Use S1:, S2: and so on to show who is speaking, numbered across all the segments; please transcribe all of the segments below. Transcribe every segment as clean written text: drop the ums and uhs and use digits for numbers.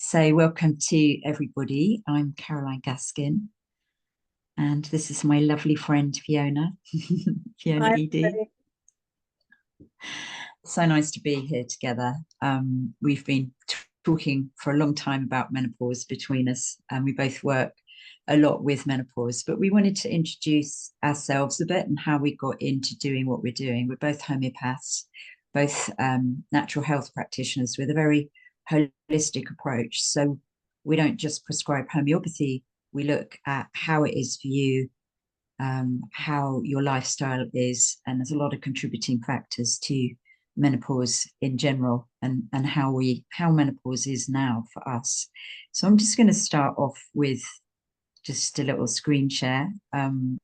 S1: So, welcome to everybody. I'm Caroline Gaskin, and this is my lovely friend Fiona, Fiona
S2: Hi,
S1: ED.
S2: everybody.
S1: So nice to be here together. We've been talking for a long time about menopause between us, and we both work a lot with menopause, but we wanted to introduce ourselves a bit and how we got into doing what we're doing. We're both homeopaths, both natural health practitioners with a very holistic approach. So we don't just prescribe homeopathy, we look at how it is for you, how your lifestyle is, and there's a lot of contributing factors to menopause in general, and how menopause is now for us. So I'm just going to start off with just a little screen share, and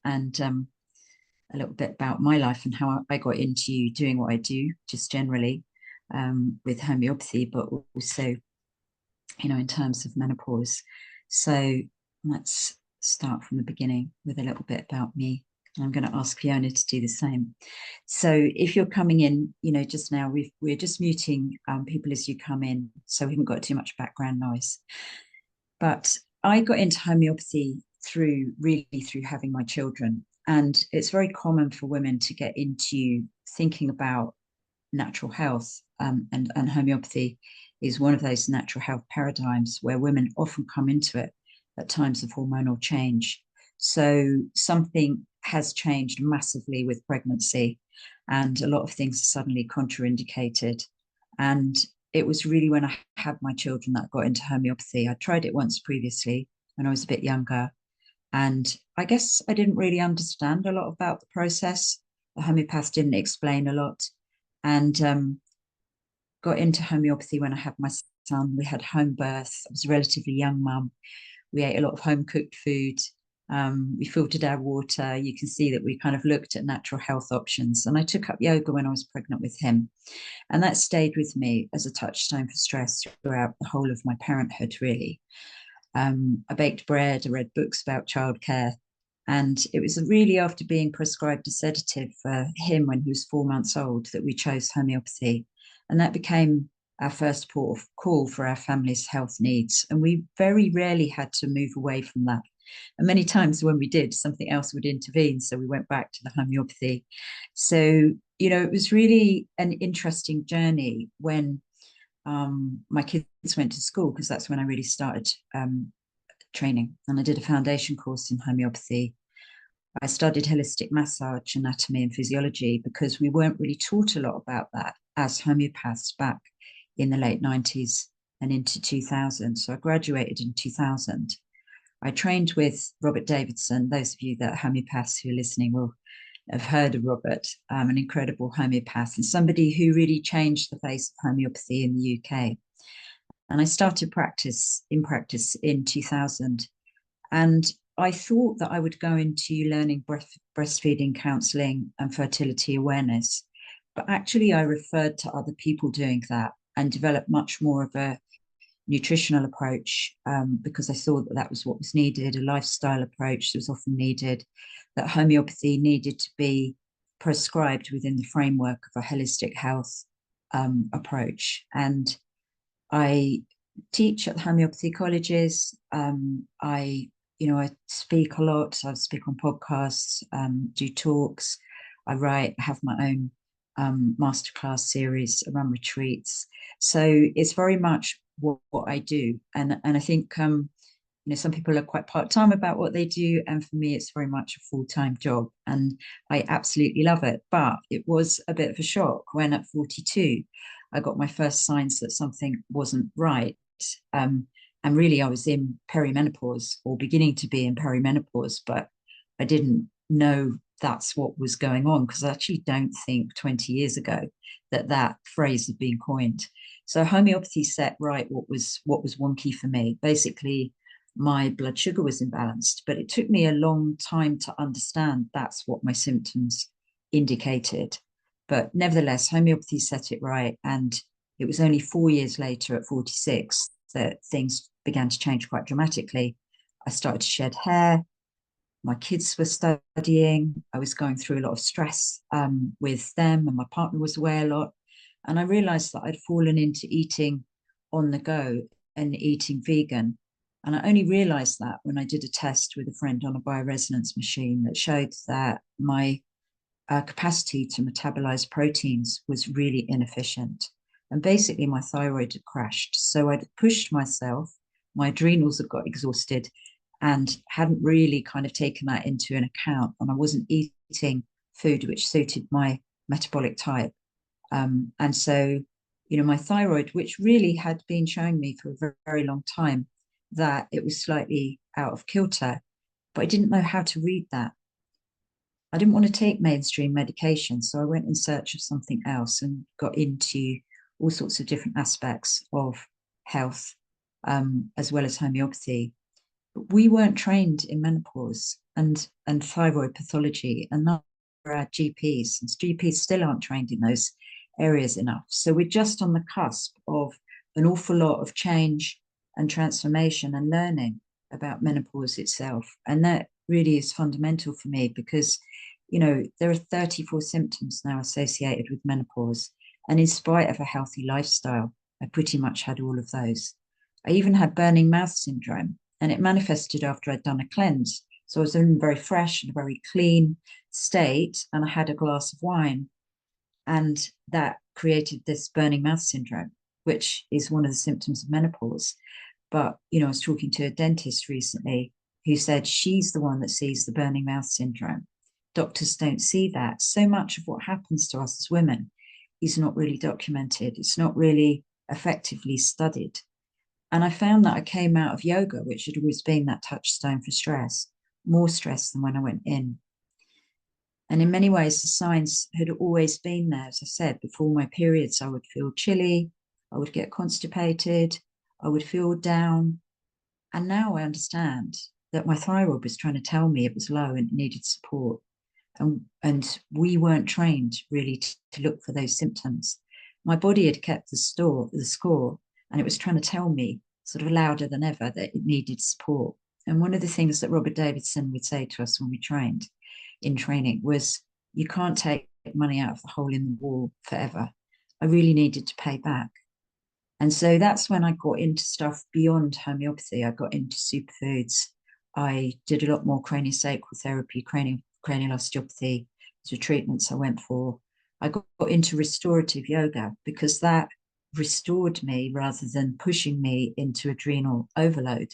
S1: a little bit about my life and how I got into doing what I do, just generally, with homeopathy, but also, in terms of menopause. So let's start from the beginning with a little bit about me. I'm going to ask Fiona to do the same. So if you're coming in, just now, we're just muting people as you come in, so we haven't got too much background noise. But I got into homeopathy really through having my children. And it's very common for women to get into thinking about natural health, and homeopathy is one of those natural health paradigms where women often come into it at times of hormonal change. So something has changed massively with pregnancy, and a lot of things are suddenly contraindicated. And it was really when I had my children that I got into homeopathy. I tried it once previously when I was a bit younger, and I guess I didn't really understand a lot about the process. The homeopath didn't explain a lot, and got into homeopathy when I had my son. We had home birth. I was a relatively young mum. We ate a lot of home cooked food. We filtered our water. You can see that we kind of looked at natural health options. And I took up yoga when I was pregnant with him. And that stayed with me as a touchstone for stress throughout the whole of my parenthood, really. I baked bread, I read books about childcare. And it was really after being prescribed a sedative for him when he was 4 months old that we chose homeopathy. And that became our first port of call for our family's health needs. And we very rarely had to move away from that. And many times when we did, something else would intervene. So we went back to the homeopathy. So, it was really an interesting journey when my kids went to school, because that's when I really started training. And I did a foundation course in homeopathy. I studied holistic massage, anatomy, and physiology because we weren't really taught a lot about that as homeopaths back in the late 90s and into 2000. So I graduated in 2000. I trained with Robert Davidson. Those of you that are homeopaths who are listening will have heard of Robert, an incredible homeopath and somebody who really changed the face of homeopathy in the UK. And I started practice in 2000. And I thought that I would go into learning breastfeeding counseling and fertility awareness. But actually, I referred to other people doing that and developed much more of a nutritional approach, because I thought that that was what was needed, a lifestyle approach that was often needed, that homeopathy needed to be prescribed within the framework of a holistic health approach. And I teach at the homeopathy colleges. I speak a lot. I speak on podcasts, do talks. I write, have my own masterclass series, I run retreats. So it's very much what I do. And I think, some people are quite part-time about what they do. And for me, it's very much a full-time job. And I absolutely love it. But it was a bit of a shock when at 42, I got my first signs that something wasn't right. And really, I was in perimenopause, or beginning to be in perimenopause, but I didn't know that's what was going on, because I actually don't think 20 years ago that phrase had been coined. So homeopathy set right what was wonky for me. Basically, my blood sugar was imbalanced, but it took me a long time to understand that's what my symptoms indicated. But nevertheless, homeopathy set it right. And it was only 4 years later, at 46, that things began to change quite dramatically. I started to shed hair. My kids were studying. I was going through a lot of stress with them, and my partner was away a lot. And I realized that I'd fallen into eating on the go and eating vegan. And I only realized that when I did a test with a friend on a bioresonance machine that showed that my capacity to metabolize proteins was really inefficient. And basically, my thyroid had crashed. So I'd pushed myself, my adrenals had got exhausted, and hadn't really kind of taken that into an account. And I wasn't eating food which suited my metabolic type. And so, my thyroid, which really had been showing me for a very, very long time that it was slightly out of kilter, but I didn't know how to read that. I didn't want to take mainstream medication, so I went in search of something else and got into all sorts of different aspects of health, as well as homeopathy. But we weren't trained in menopause and thyroid pathology, and not for our GPs, and GPs still aren't trained in those areas enough. So we're just on the cusp of an awful lot of change and transformation and learning about menopause itself. And that really is fundamental for me because, there are 34 symptoms now associated with menopause. And in spite of a healthy lifestyle, I pretty much had all of those. I even had burning mouth syndrome, and it manifested after I'd done a cleanse. So I was in a very fresh and very clean state, and I had a glass of wine, and that created this burning mouth syndrome, which is one of the symptoms of menopause. But, I was talking to a dentist recently who said she's the one that sees the burning mouth syndrome. Doctors don't see that. So much of what happens to us as women is not really documented. It's not really effectively studied. And I found that I came out of yoga, which had always been that touchstone for stress, more stress than when I went in. And in many ways, the signs had always been there. As I said, before my periods, I would feel chilly, I would get constipated, I would feel down. And now I understand that my thyroid was trying to tell me it was low and it needed support. And we weren't trained really to look for those symptoms. My body had kept the score, and it was trying to tell me sort of louder than ever that it needed support. And one of the things that Robert Davidson would say to us when we trained in training was, you can't take money out of the hole in the wall forever. I really needed to pay back. And so that's when I got into stuff beyond homeopathy. I got into superfoods. I did a lot more craniosacral therapy, cranial osteopathy, the treatments I went for. I got into restorative yoga because that restored me rather than pushing me into adrenal overload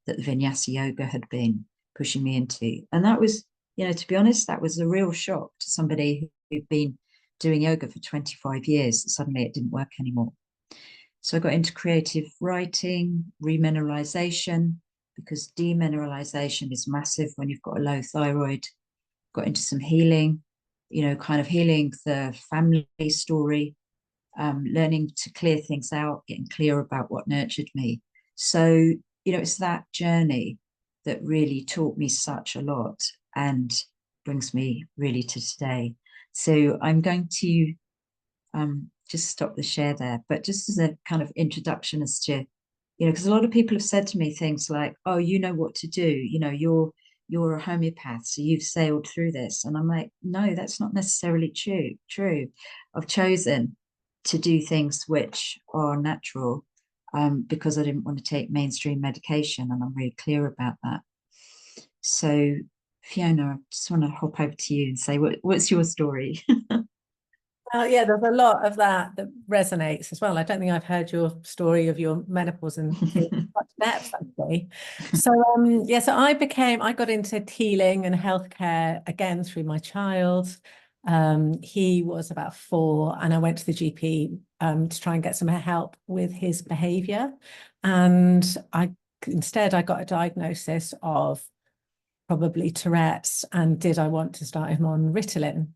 S1: that the vinyasa yoga had been pushing me into. And that was, to be honest, that was a real shock to somebody who'd been doing yoga for 25 years. Suddenly it didn't work anymore. So I got into creative writing, remineralization, because demineralization is massive when you've got a low thyroid. Got into some healing, kind of healing the family story, learning to clear things out, getting clear about what nurtured me. So, it's that journey that really taught me such a lot and brings me really to today. So I'm going to just stop the share there, but just as a kind of introduction as to, because a lot of people have said to me things like, oh, you know what to do, you're a homeopath, so you've sailed through this. And I'm like, no, that's not necessarily true. I've chosen to do things which are natural, because I didn't want to take mainstream medication, and I'm really clear about that. So Fiona, I just want to hop over to you and say, what's your story?
S2: Yeah, there's a lot of that resonates as well. I don't think I've heard your story of your menopause in much depth, actually. So so I got into healing and healthcare again through my child. He was about 4, and I went to the GP to try and get some help with his behavior. And instead I got a diagnosis of probably Tourette's, and did I want to start him on Ritalin?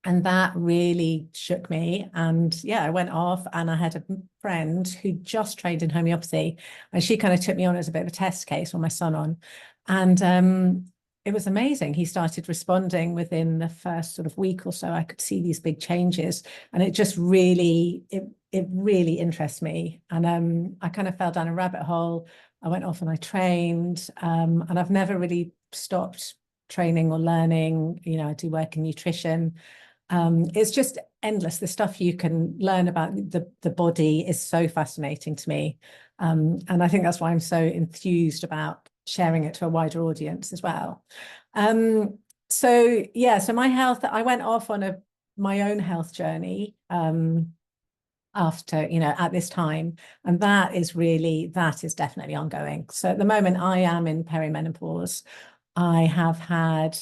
S2: And that really shook me. And yeah, I went off, and I had a friend who just trained in homeopathy, and she kind of took me on as a bit of a test case for my son on. And it was amazing. He started responding within the first sort of week or so. I could see these big changes, and it just really, it really interests me. And I kind of fell down a rabbit hole. I went off and I trained, and I've never really stopped training or learning. I do work in nutrition. It's just endless. The stuff you can learn about the body is so fascinating to me. And I think that's why I'm so enthused about sharing it to a wider audience as well. So yeah, so my health, I went off on my own health journey after, at this time, and that is definitely ongoing. So at the moment I am in perimenopause. I have had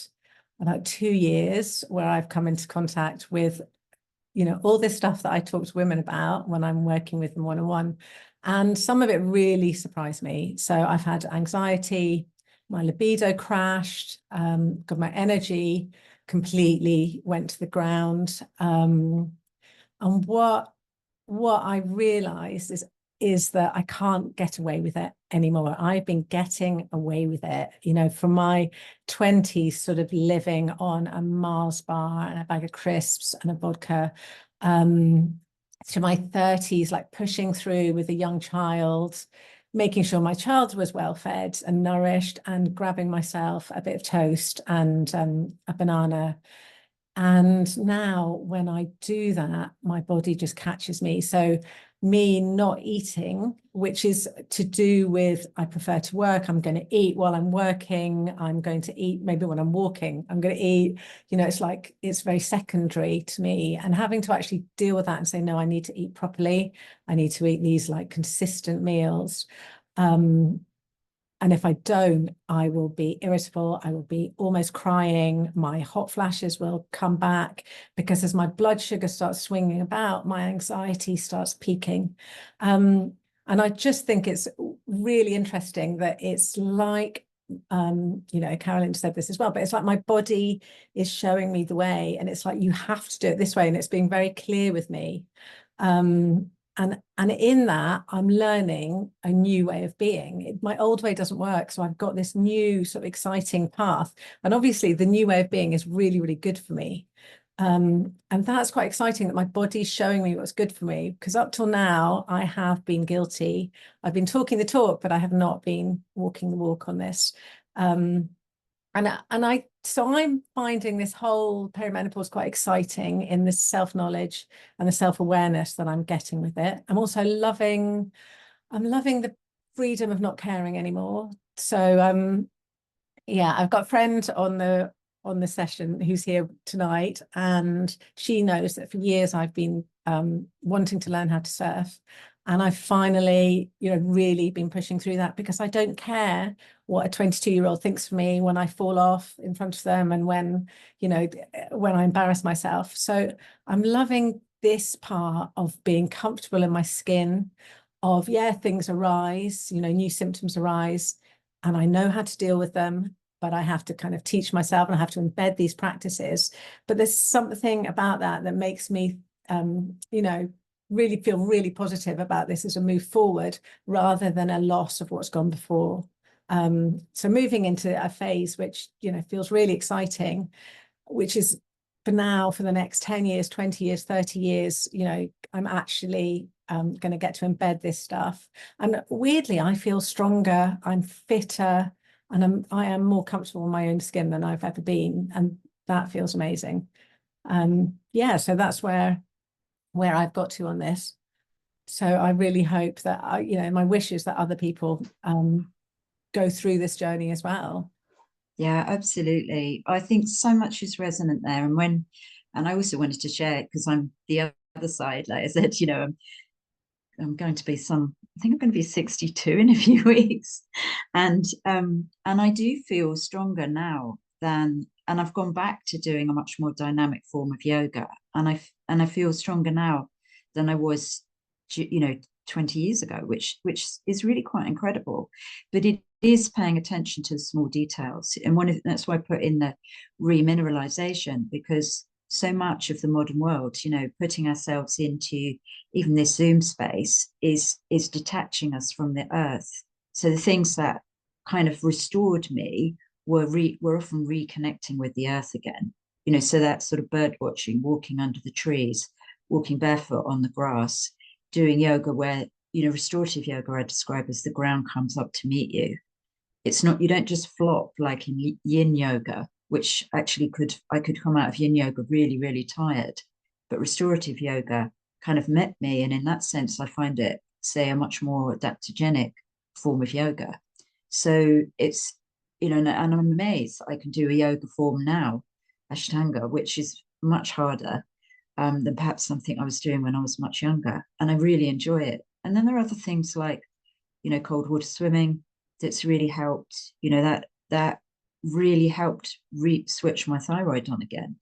S2: about 2 years where I've come into contact with, all this stuff that I talk to women about when I'm working with them one-on-one. And some of it really surprised me. So I've had anxiety, my libido crashed, got my energy completely went to the ground. And what I realized is that I can't get away with it anymore. I've been getting away with it, from my 20s, sort of living on a Mars bar and a bag of crisps and a vodka, to my 30s, like pushing through with a young child, making sure my child was well fed and nourished, and grabbing myself a bit of toast and a banana. And now when I do that, my body just catches me. So me not eating, which is to do with, I prefer to work, I'm going to eat while I'm working, I'm going to eat maybe when I'm walking, I'm going to eat, it's like, it's very secondary to me. And having to actually deal with that and say, no, I need to eat properly. I need to eat these like consistent meals. And if I don't, I will be irritable. I will be almost crying. My hot flashes will come back, because as my blood sugar starts swinging about, my anxiety starts peaking. And I just think it's really interesting that it's like, Carolyn said this as well, but it's like my body is showing me the way, and it's like, you have to do it this way. And it's being very clear with me. And in that, I'm learning a new way of being. My old way doesn't work. So I've got this new sort of exciting path. And obviously the new way of being is really, really good for me. And that's quite exciting, that my body's showing me what's good for me, because up till now, I have been guilty. I've been talking the talk, but I have not been walking the walk on this. So I'm finding this whole perimenopause quite exciting in the self-knowledge and the self-awareness that I'm getting with it. I'm also loving the freedom of not caring anymore. So yeah, I've got a friend on the session who's here tonight, and she knows that for years I've been wanting to learn how to surf. And I've finally, really been pushing through that, because I don't care what a 22-year-old thinks of me when I fall off in front of them, and when I embarrass myself. So I'm loving this part of being comfortable in my skin, of, yeah, things arise, new symptoms arise, and I know how to deal with them, but I have to kind of teach myself, and I have to embed these practices. But there's something about that makes me, really feel really positive about this as a move forward, rather than a loss of what's gone before. So moving into a phase which, feels really exciting, which is for now, for the next 10 years, 20 years, 30 years, I'm actually going to get to embed this stuff. And weirdly, I feel stronger, I'm fitter, and I am more comfortable in my own skin than I've ever been. And that feels amazing. Yeah, so that's where I've got to on this. So I really hope that, my wish is that other people go through this journey as well.
S1: Yeah, absolutely. I think so much is resonant there. And I also wanted to share it because I'm the other side. Like I said, I'm going to be I think I'm going to be 62 in a few weeks. And I do feel stronger now and I've gone back to doing a much more dynamic form of yoga. And I feel stronger now than I was, 20 years ago, which is really quite incredible. But it is paying attention to the small details. And that's why I put in the remineralization, because so much of the modern world, putting ourselves into even this Zoom space is detaching us from the earth. So the things that kind of restored me were often reconnecting with the earth again. So that sort of bird watching, walking under the trees, walking barefoot on the grass, doing yoga where, restorative yoga I describe as the ground comes up to meet you. It's not, you don't just flop like in yin yoga, which actually I could come out of yin yoga really, really tired. But restorative yoga kind of met me. And in that sense, I find it say, a much more adaptogenic form of yoga. So it's, and I'm amazed I can do a yoga form now, Ashtanga, which is much harder than perhaps something I was doing when I was much younger. And I really enjoy it. And then there are other things like, cold water swimming that's really helped, that really helped switch my thyroid on again,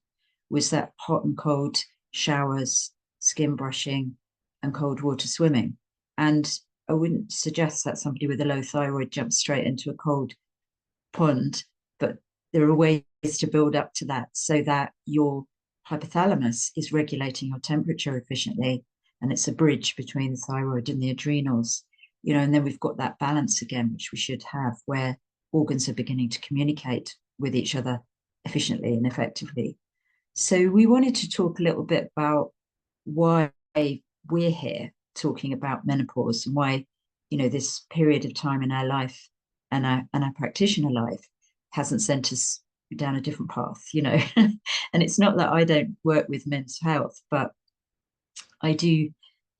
S1: was that hot and cold showers, skin brushing, and cold water swimming. And I wouldn't suggest that somebody with a low thyroid jumps straight into a cold pond, but there are ways to build up to that so that your hypothalamus is regulating your temperature efficiently. And it's a bridge between the thyroid and the adrenals, and then we've got that balance again, which we should have, where organs are beginning to communicate with each other efficiently and effectively. So we wanted to talk a little bit about why we're here talking about menopause and why, this period of time in our life and our practitioner life hasn't sent us down a different path, And it's not that I don't work with men's health, but I do,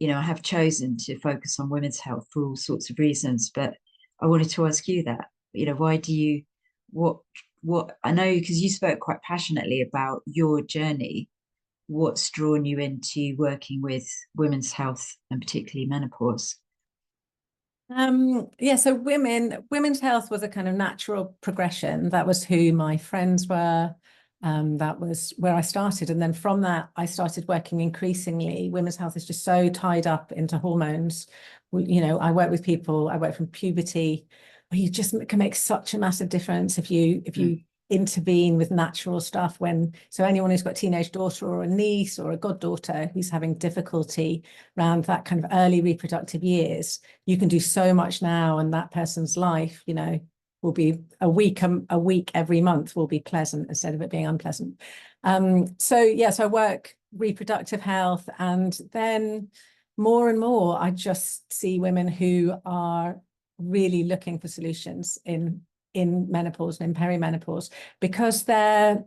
S1: I have chosen to focus on women's health for all sorts of reasons. But I wanted to ask you that, why do you, what I know, because you spoke quite passionately about your journey, what's drawn you into working with women's health and particularly menopause?
S2: Yeah, so women's health was a kind of natural progression. That was who my friends were. That was where I started. And then from that, I started working increasingly. Women's health is just so tied up into hormones. I work with people, I work from puberty, where you just can make such a massive difference if you intervene with natural stuff. So anyone who's got a teenage daughter or a niece or a goddaughter who's having difficulty around that kind of early reproductive years, you can do so much now, and that person's life, will be a week every month will be pleasant instead of it being unpleasant. So I work reproductive health, and then more and more I just see women who are really looking for solutions in menopause and in perimenopause, because they're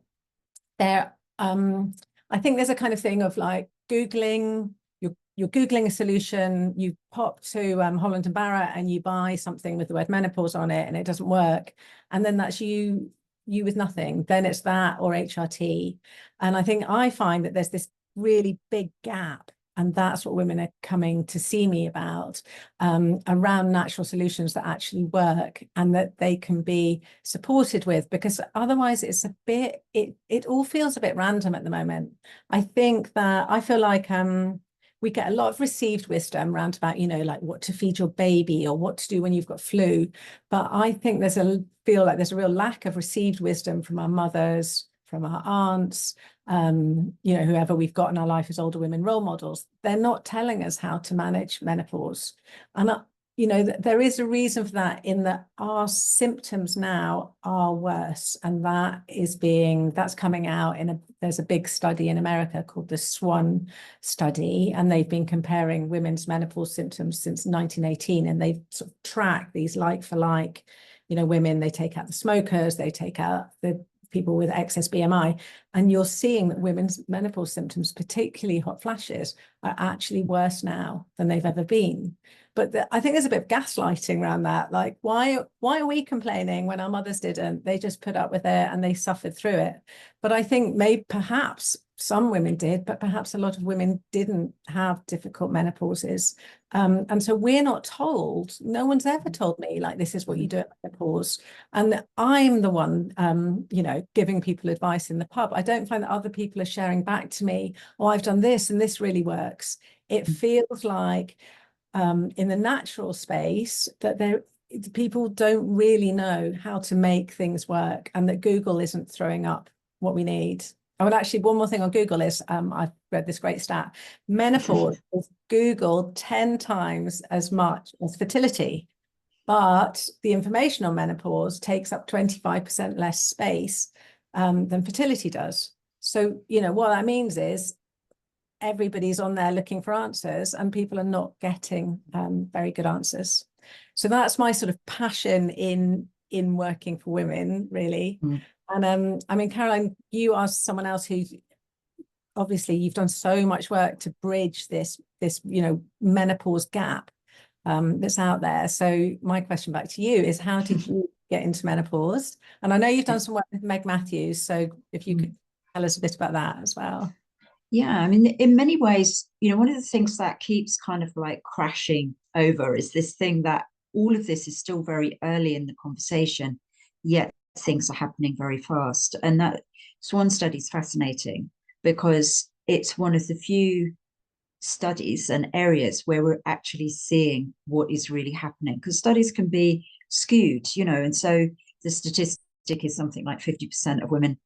S2: I think there's a kind of thing of like Googling, you're Googling a solution, you pop to Holland and Barrett and you buy something with the word menopause on it and it doesn't work. And then that's you with nothing. Then it's that or HRT. And I find that there's this really big gap. And that's what women are coming to see me about, around natural solutions that actually work and that they can be supported with, because otherwise it's it all feels a bit random at the moment. I think that I feel like we get a lot of received wisdom around about, like what to feed your baby or what to do when you've got flu. But I think there's a real lack of received wisdom from our mothers, from our aunts, whoever we've got in our life as older women role models. They're not telling us how to manage menopause. And, there is a reason for that, in that our symptoms now are worse. And that's coming out there's a big study in America called the SWAN study. And they've been comparing women's menopause symptoms since 1918. And they've sort of tracked these like for like, women, they take out the smokers, they take out the people with excess BMI, and you're seeing that women's menopause symptoms, particularly hot flashes, are actually worse now than they've ever been. But I think there's a bit of gaslighting around that. Like, why are we complaining when our mothers didn't? They just put up with it and they suffered through it. But I think perhaps some women did, but perhaps a lot of women didn't have difficult menopauses. And so we're not told, no one's ever told me, like, this is what you do at menopause. And I'm the one, giving people advice in the pub. I don't find that other people are sharing back to me, oh, I've done this and this really works. It feels like in the natural space that people don't really know how to make things work, and that Google isn't throwing up what we need. Oh, and actually, one more thing on Google is, I've read this great stat. Menopause is Googled 10 times as much as fertility, but the information on menopause takes up 25% less space than fertility does. So, what that means is everybody's on there looking for answers, and people are not getting very good answers. So that's my sort of passion in working for women, really. And Caroline, you are someone else who, obviously, you've done so much work to bridge this menopause gap. that's out there. So my question back to you is, how did you get into menopause? And I know you've done some work with Meg Matthews, so if you could tell us a bit about that as well.
S1: Yeah, I mean, in many ways, one of the things that keeps kind of like crashing over is this thing that all of this is still very early in the conversation, yet things are happening very fast. And that Swan study is fascinating because it's one of the few studies and areas where we're actually seeing what is really happening, because studies can be skewed, and so the statistic is something like 50% of women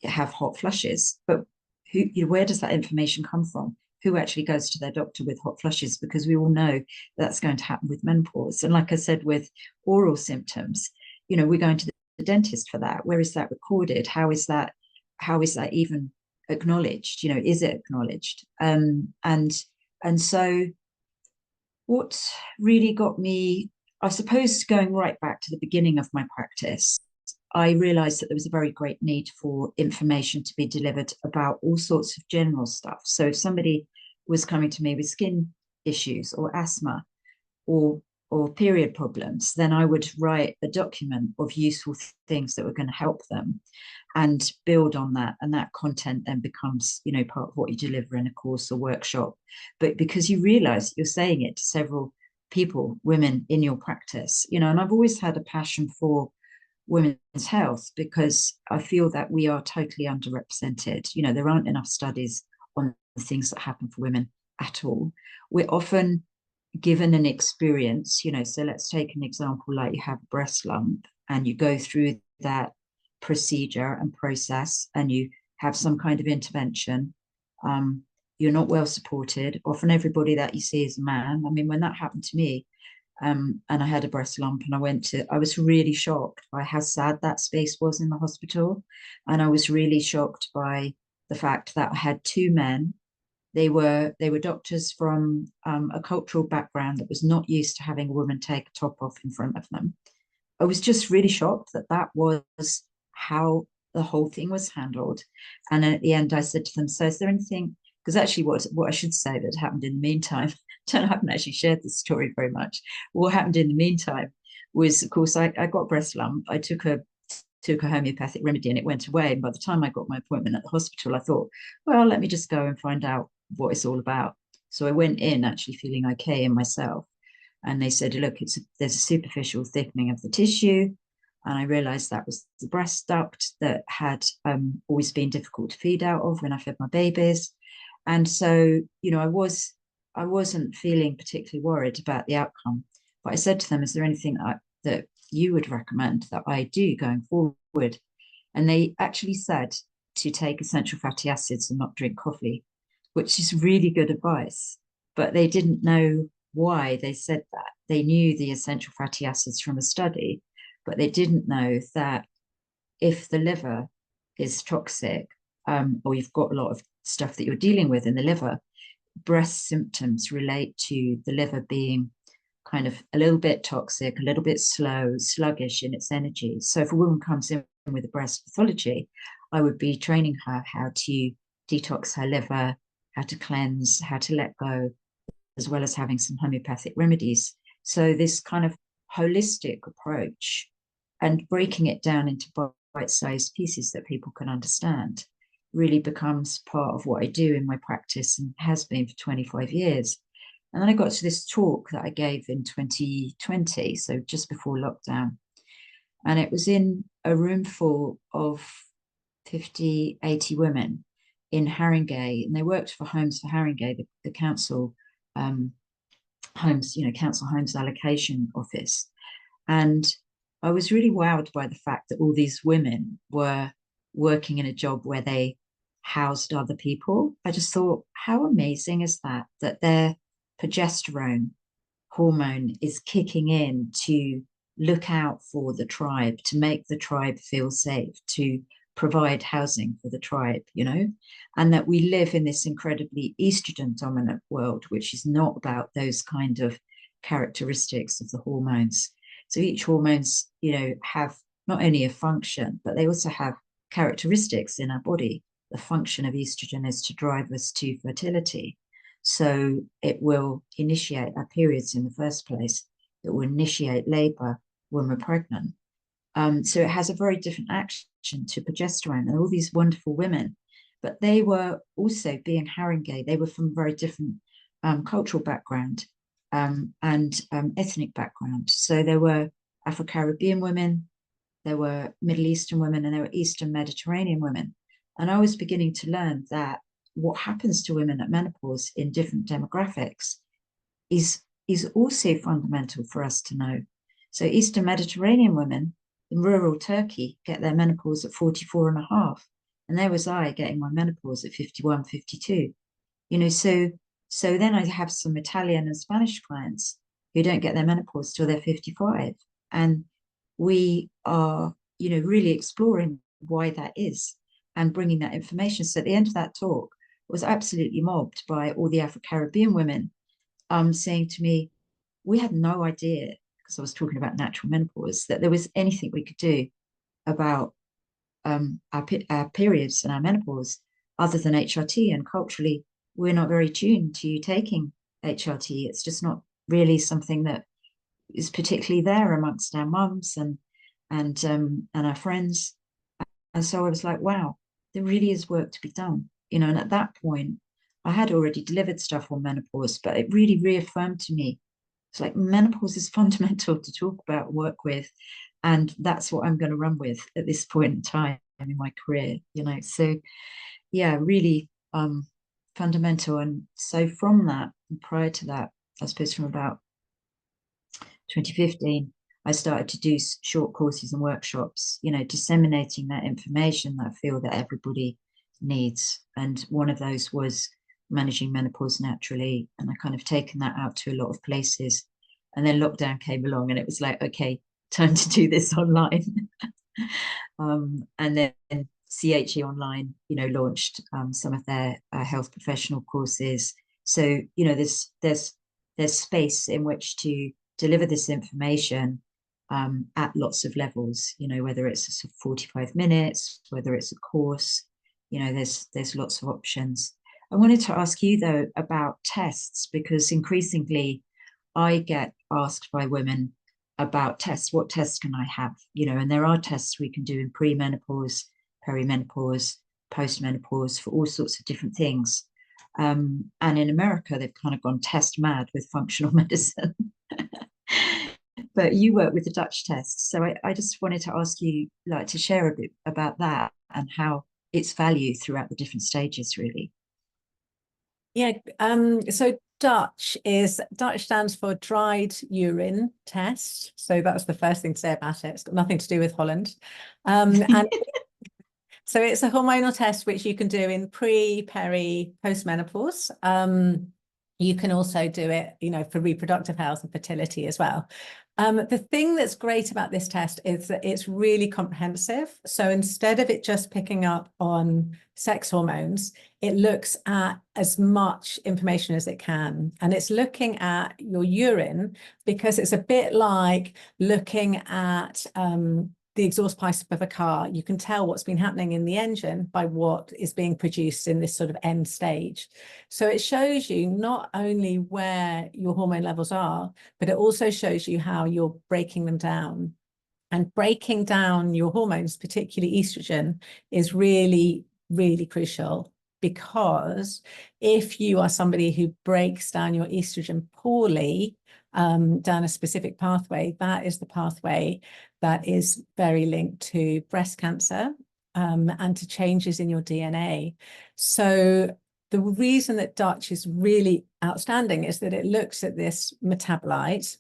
S1: have hot flushes, but where does that information come from? Who actually goes to their doctor with hot flushes? Because we all know that's going to happen with menopause. And like I said, with oral symptoms, we're going to the dentist for that. Where is that recorded? How is that even acknowledged? Is it acknowledged? And so what really got me, I suppose, going right back to the beginning of my practice, I realized that there was a very great need for information to be delivered about all sorts of general stuff. So if somebody was coming to me with skin issues or asthma or period problems, then I would write a document of useful things that were going to help them and build on that. And that content then becomes, part of what you deliver in a course or workshop. But because you realize you're saying it to several people, women in your practice, and I've always had a passion for women's health because I feel that we are totally underrepresented. There aren't enough studies on the things that happen for women at all. We're often given an experience, so let's take an example, like you have a breast lump and you go through that procedure and process and you have some kind of intervention. You're not well supported. Often everybody that you see is a man. I mean, when that happened to me, and I had a breast lump and I was really shocked by how sad that space was in the hospital. And I was really shocked by the fact that I had two men. They were doctors from a cultural background that was not used to having a woman take a top off in front of them. I was just really shocked that was how the whole thing was handled. And at the end, I said to them, so is there anything, because actually what I should say that happened in the meantime, I haven't actually shared this story very much. What happened in the meantime was, of course, I got a breast lump. I took a homeopathic remedy and it went away. And by the time I got my appointment at the hospital, I thought, well, let me just go and find out what it's all about. So I went in actually feeling okay in myself. And they said, look, there's a superficial thickening of the tissue. And I realized that was the breast duct that had always been difficult to feed out of when I fed my babies. And so, I wasn't feeling particularly worried about the outcome. But I said to them, is there anything that you would recommend that I do going forward? And they actually said to take essential fatty acids and not drink coffee, which is really good advice. But they didn't know why they said that. They knew the essential fatty acids from a study, but they didn't know that if the liver is toxic, or you've got a lot of stuff that you're dealing with in the liver, breast symptoms relate to the liver being kind of a little bit toxic, a little bit slow, sluggish in its energy. So if a woman comes in with a breast pathology, I would be training her how to detox her liver, how to cleanse, how to let go, as well as having some homeopathic remedies. So this kind of holistic approach and breaking it down into bite-sized pieces that people can understand really becomes part of what I do in my practice and has been for 25 years. And then I got to this talk that I gave in 2020, so just before lockdown. And it was in a room full of 50, 80 women in Haringey, and they worked for Homes for Haringey, the council homes, council homes allocation office. And I was really wowed by the fact that all these women were working in a job where they housed other people. I just thought, how amazing is that their progesterone hormone is kicking in to look out for the tribe, to make the tribe feel safe, to provide housing for the tribe, and that we live in this incredibly estrogen dominant world, which is not about those kind of characteristics of the hormones. So each hormones, have not only a function, but they also have characteristics in our body. The function of estrogen is to drive us to fertility. So it will initiate our periods in the first place. It will initiate labor when we're pregnant. So it has a very different action to progesterone and all these wonderful women. But they were also being Haringey. They were from a very different cultural background and ethnic background. So there were Afro-Caribbean women, there were Middle Eastern women, and there were Eastern Mediterranean women. And I was beginning to learn that what happens to women at menopause in different demographics is also fundamental for us to know. So Eastern Mediterranean women in rural Turkey get their menopause at 44 and a half. And there was I getting my menopause at 51, 52. So then I have some Italian and Spanish clients who don't get their menopause till they're 55. And we are, really exploring why that is and bringing that information. So at the end of that talk, I was absolutely mobbed by all the Afro-Caribbean women saying to me, we had no idea, because I was talking about natural menopause, that there was anything we could do about our periods and our menopause other than HRT. And culturally, we're not very tuned to taking HRT. It's just not really something that is particularly there amongst our mums and our friends. And so I was like, wow, there really is work to be done, And at that point, I had already delivered stuff on menopause, but it really reaffirmed to me, it's like menopause is fundamental to talk about and work with. And that's what I'm going to run with at this point in time in my career, So yeah, really fundamental. And so from that, and prior to that, I suppose from about 2015, I started to do short courses and workshops, disseminating that information that I feel that everybody needs. And one of those was managing menopause naturally. And I kind of taken that out to a lot of places. And then lockdown came along and it was like, okay, time to do this online. And then CHE Online, launched some of their health professional courses. So, there's space in which to deliver this information at lots of levels, whether it's 45 minutes, whether it's a course, there's lots of options. I wanted to ask you though about tests, because increasingly I get asked by women about tests. What tests can I have? And there are tests we can do in pre-menopause, perimenopause, post-menopause for all sorts of different things. And in America, they've kind of gone test mad with functional medicine. But you work with the Dutch test. So I just wanted to ask you to share a bit about that and how its value throughout the different stages, really.
S2: Yeah, so Dutch stands for dried urine test. So that's the first thing to say about it. It's got nothing to do with Holland. And so it's a hormonal test which you can do in pre, peri, post-menopause. You can also do it, for reproductive health and fertility as well. The thing that's great about this test is that it's really comprehensive. So instead of it just picking up on sex hormones, it looks at as much information as it can. And it's looking at your urine because it's a bit like looking at the exhaust pipe of a car. You can tell what's been happening in the engine by what is being produced in this sort of end stage. So it shows you not only where your hormone levels are, but it also shows you how you're breaking them down. And breaking down your hormones, particularly estrogen, is really, really crucial, because if you are somebody who breaks down your estrogen poorly, down a specific pathway, that is the pathway that is very linked to breast cancer and to changes in your DNA. So the reason that Dutch is really outstanding is that it looks at this metabolite.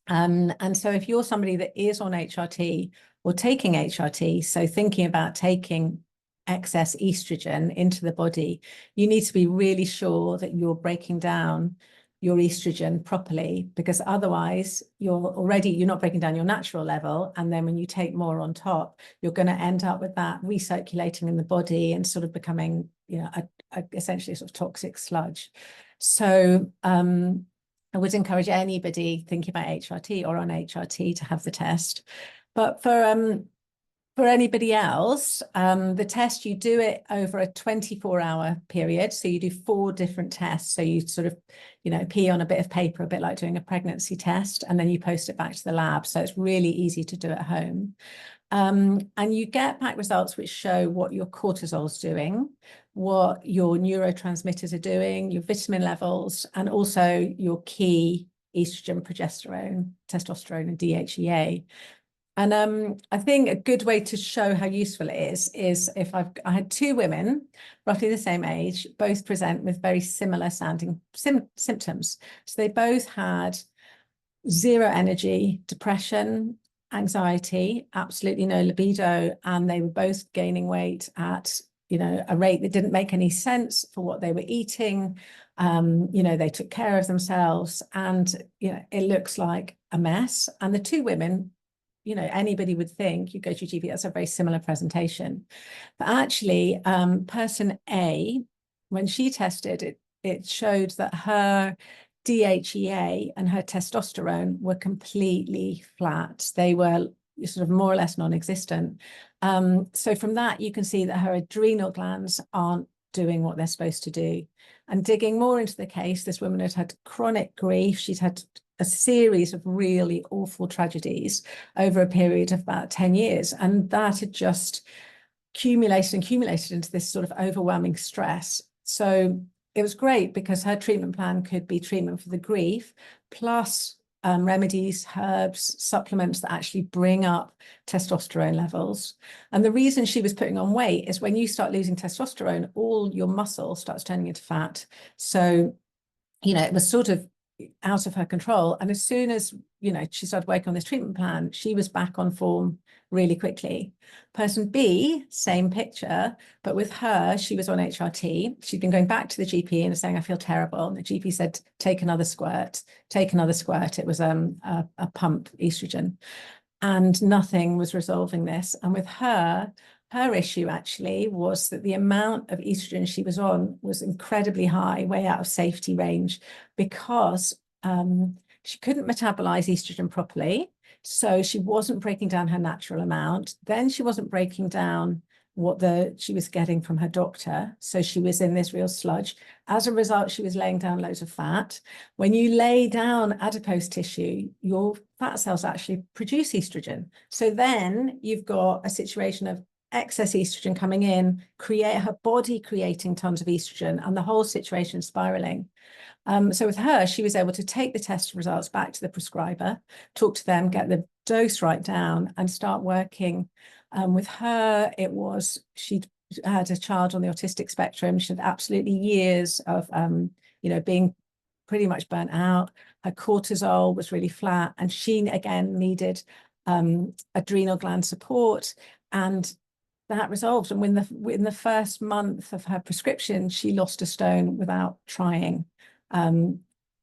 S2: And so if you're somebody that is on HRT or taking HRT, so thinking about taking excess estrogen into the body, you need to be really sure that you're breaking down your estrogen properly, because otherwise you're not breaking down your natural level. And then when you take more on top, you're going to end up with that recirculating in the body and sort of becoming, essentially a sort of toxic sludge. So I would encourage anybody thinking about HRT or on HRT to have the test. But for For anybody else, the test, you do it over a 24-hour period. So you do 4 different tests. So you sort of, pee on a bit of paper, a bit like doing a pregnancy test, and then you post it back to the lab. So it's really easy to do at home. And you get back results which show what your cortisol's doing, what your neurotransmitters are doing, your vitamin levels, and also your key estrogen, progesterone, testosterone, and DHEA. And I think a good way to show how useful it is if I had 2 women, roughly the same age, both present with very similar sounding symptoms. So they both had 0 energy, depression, anxiety, absolutely no libido, and they were both gaining weight at a rate that didn't make any sense for what they were eating. They took care of themselves, and it looks like a mess. And the 2 women, anybody would think, you go to your GP, that's a very similar presentation. But actually, person A, when she tested, it showed that her DHEA and her testosterone were completely flat. They were sort of more or less non-existent. So from that, you can see that her adrenal glands aren't doing what they're supposed to do. And digging more into the case, this woman had had chronic grief. She'd had a series of really awful tragedies over a period of about 10 years. And that had just accumulated into this sort of overwhelming stress. So it was great because her treatment plan could be treatment for the grief, plus remedies, herbs, supplements that actually bring up testosterone levels. And the reason she was putting on weight is when you start losing testosterone, all your muscle starts turning into fat. So, it was sort of out of her control. And as soon as, she started working on this treatment plan, she was back on form really quickly. Person B, same picture, but with her, she was on HRT. She'd been going back to the GP and saying, I feel terrible. And the GP said, take another squirt, take another squirt. It was a pump estrogen, and nothing was resolving this. And with her issue actually was that the amount of estrogen she was on was incredibly high, way out of safety range, because she couldn't metabolize estrogen properly. So she wasn't breaking down her natural amount. Then she wasn't breaking down what she was getting from her doctor. So she was in this real sludge. As a result, she was laying down loads of fat. When you lay down adipose tissue, your fat cells actually produce estrogen. So then you've got a situation of excess estrogen coming in, her body creating tons of estrogen, and the whole situation spiraling. So with her, she was able to take the test results back to the prescriber, talk to them, get the dose right down, and start working. With her, she'd had a child on the autistic spectrum. She had absolutely years of, being pretty much burnt out. Her cortisol was really flat, and she again needed adrenal gland support, and that resolved. And in the first month of her prescription, she lost a stone without trying.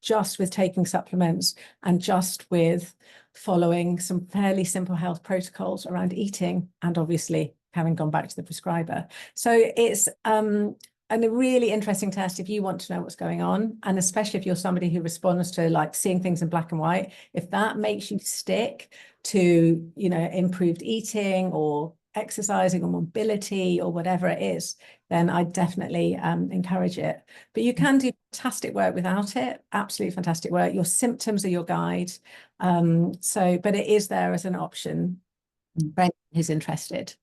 S2: Just with taking supplements and just with following some fairly simple health protocols around eating, and obviously having gone back to the prescriber. So it's a really interesting test if you want to know what's going on, and especially if you're somebody who responds to like seeing things in black and white. If that makes you stick to improved eating or exercising or mobility or whatever it is, then I definitely encourage it. But you can do fantastic work without it, absolutely fantastic work. Your symptoms are your guide. But it is there as an option for anyone who's interested.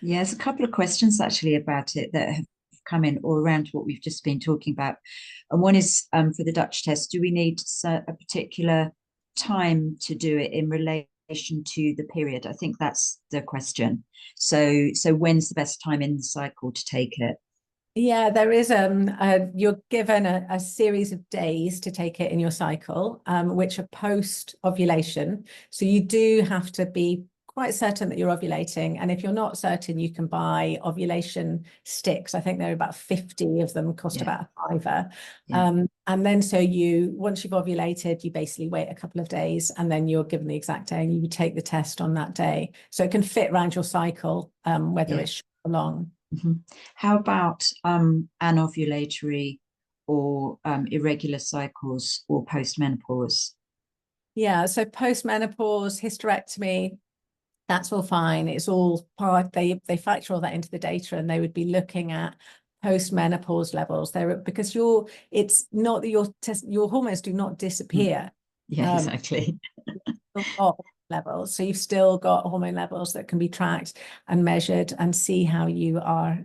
S1: Yeah, there's a couple of questions actually about it that have come in all around what we've just been talking about. And one is for the Dutch test, do we need a particular time to do it in relation to the period? I think that's the question. So when's the best time in the cycle to take it?
S2: Yeah, there is you're given a series of days to take it in your cycle, which are post ovulation. So you do have to be quite certain that you're ovulating. And if you're not certain, you can buy ovulation sticks. I think there are about 50 of them, cost about £5. And then once you've ovulated, you basically wait a couple of days, and then you're given the exact day and you take the test on that day. So it can fit around your cycle, whether it's short or long.
S1: Mm-hmm. How about anovulatory or irregular cycles or postmenopause?
S2: Yeah, so postmenopause, hysterectomy, That's all fine. It's all part, they factor all that into the data, and they would be looking at post-menopause levels there, because it's not that your hormones do not disappear.
S1: Yeah, exactly.
S2: Levels, so you've still got hormone levels that can be tracked and measured and see how you are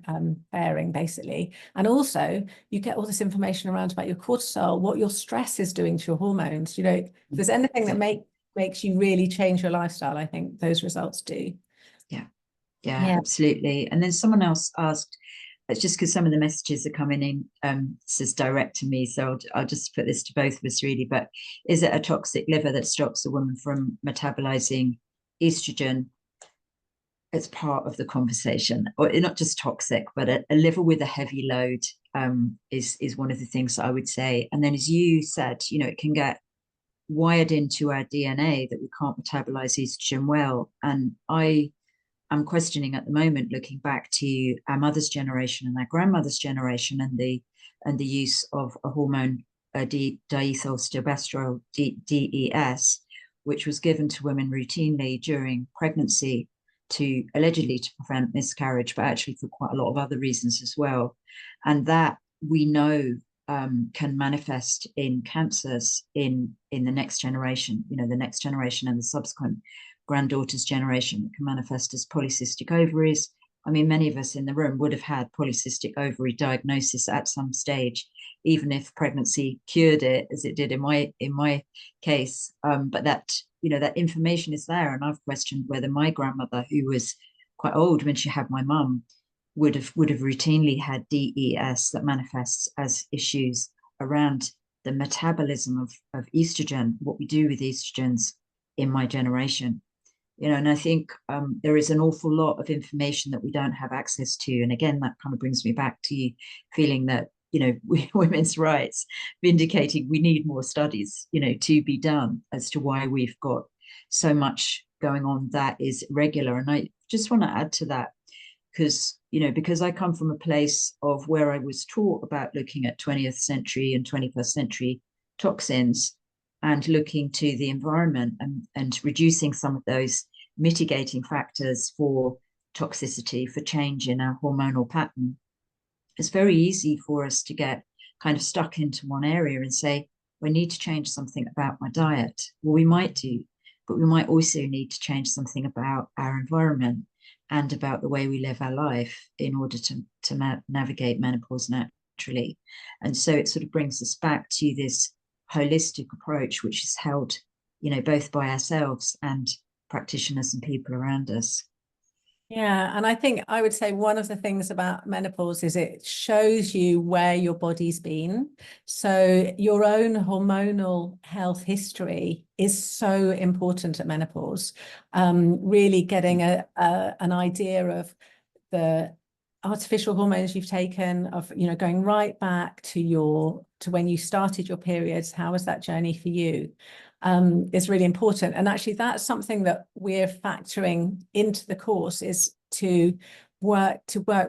S2: faring, basically. And also you get all this information around about your cortisol, what your stress is doing to your hormones. You know, if there's anything that makes you really change your lifestyle, I think those results do.
S1: Yeah, absolutely. And then someone else asked, it's just because some of the messages are coming in, this is direct to me, so I'll just put this to both of us really, but is it a toxic liver that stops a woman from metabolizing estrogen? It's part of the conversation, or not just toxic, but a liver with a heavy load is one of the things that I would say. And then, as you said, you know, it can get wired into our DNA that we can't metabolize estrogen well. And I'm questioning at the moment, looking back to our mother's generation and our grandmother's generation, and the use of a hormone, diethylstilbestrol, DES, which was given to women routinely during pregnancy to allegedly to prevent miscarriage, but actually for quite a lot of other reasons as well. And that we know can manifest in cancers in the next generation, you know, the next generation and the subsequent granddaughter's generation. It can manifest as polycystic ovaries. I mean, many of us in the room would have had polycystic ovary diagnosis at some stage, even if pregnancy cured it, as it did in my case. But that, you know, that information is there, and I've questioned whether my grandmother, who was quite old when she had my mum, would have routinely had DES that manifests as issues around the metabolism of estrogen, what we do with estrogens in my generation. You know, and I think there is an awful lot of information that we don't have access to. And again, that kind of brings me back to feeling that, you know, women's rights, vindicating we need more studies, you know, to be done as to why we've got so much going on that is regular. And I just want to add to that, because, you know, because I come from a place of where I was taught about looking at 20th century and 21st century toxins and looking to the environment and reducing some of those mitigating factors for toxicity, for change in our hormonal pattern. It's very easy for us to get kind of stuck into one area and say, we need to change something about my diet. Well, we might do, but we might also need to change something about our environment and about the way we live our life in order to navigate menopause naturally. And so it sort of brings us back to this holistic approach, which is held, you know, both by ourselves and practitioners and people around us.
S2: Yeah, and I think I would say one of the things about menopause is it shows you where your body's been. So your own hormonal health history is so important at menopause. Really getting an idea of the artificial hormones you've taken, of, you know, going right back to when you started your periods. How was that journey for you? Is really important. And actually that's something that we're factoring into the course, is to work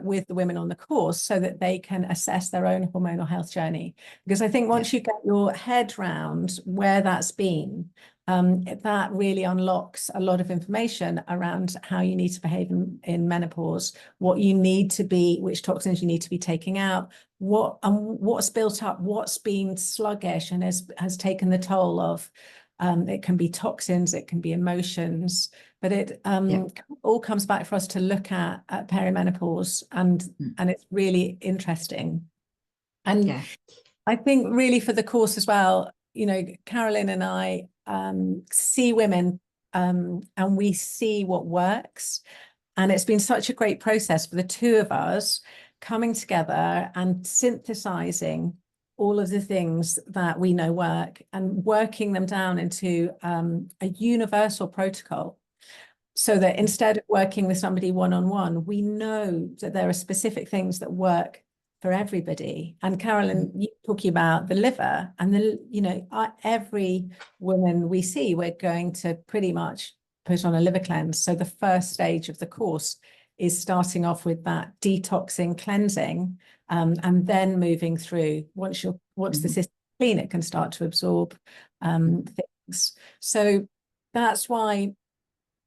S2: with the women on the course so that they can assess their own hormonal health journey. Because I think once you get your head round where that's been, that really unlocks a lot of information around how you need to behave in menopause, what you need to be, which toxins you need to be taking out, what's built up, what's been sluggish and has taken the toll of. It can be toxins, it can be emotions, but it all comes back for us to look at perimenopause, and it's really interesting. And I think really for the course as well, you know, Carolyn and I see women and we see what works. And it's been such a great process for the two of us coming together and synthesizing all of the things that we know work and working them down into a universal protocol, so that instead of working with somebody one-on-one, we know that there are specific things that work for everybody. And Carolyn, you talking about the liver, and you know, every woman we see, we're going to pretty much put on a liver cleanse. So the first stage of the course is starting off with that detoxing, cleansing, and then moving through. Once the system is clean, it can start to absorb things. So that's why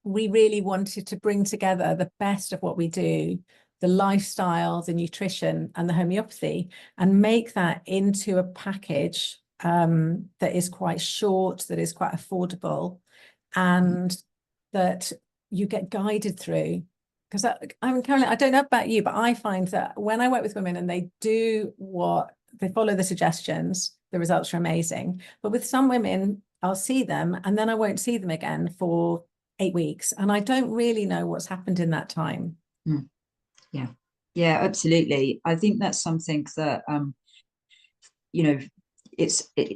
S2: we really wanted to bring together the best of what we do, the lifestyle, the nutrition, and the homeopathy, and make that into a package that is quite short, that is quite affordable, and that you get guided through. Because I'm Caroline, I don't know about you, but I find that when I work with women and they do what they follow the suggestions, the results are amazing. But with some women, I'll see them and then I won't see them again for 8 weeks. And I don't really know what's happened in that time.
S1: Mm. Yeah. Yeah, absolutely. I think that's something that, you know,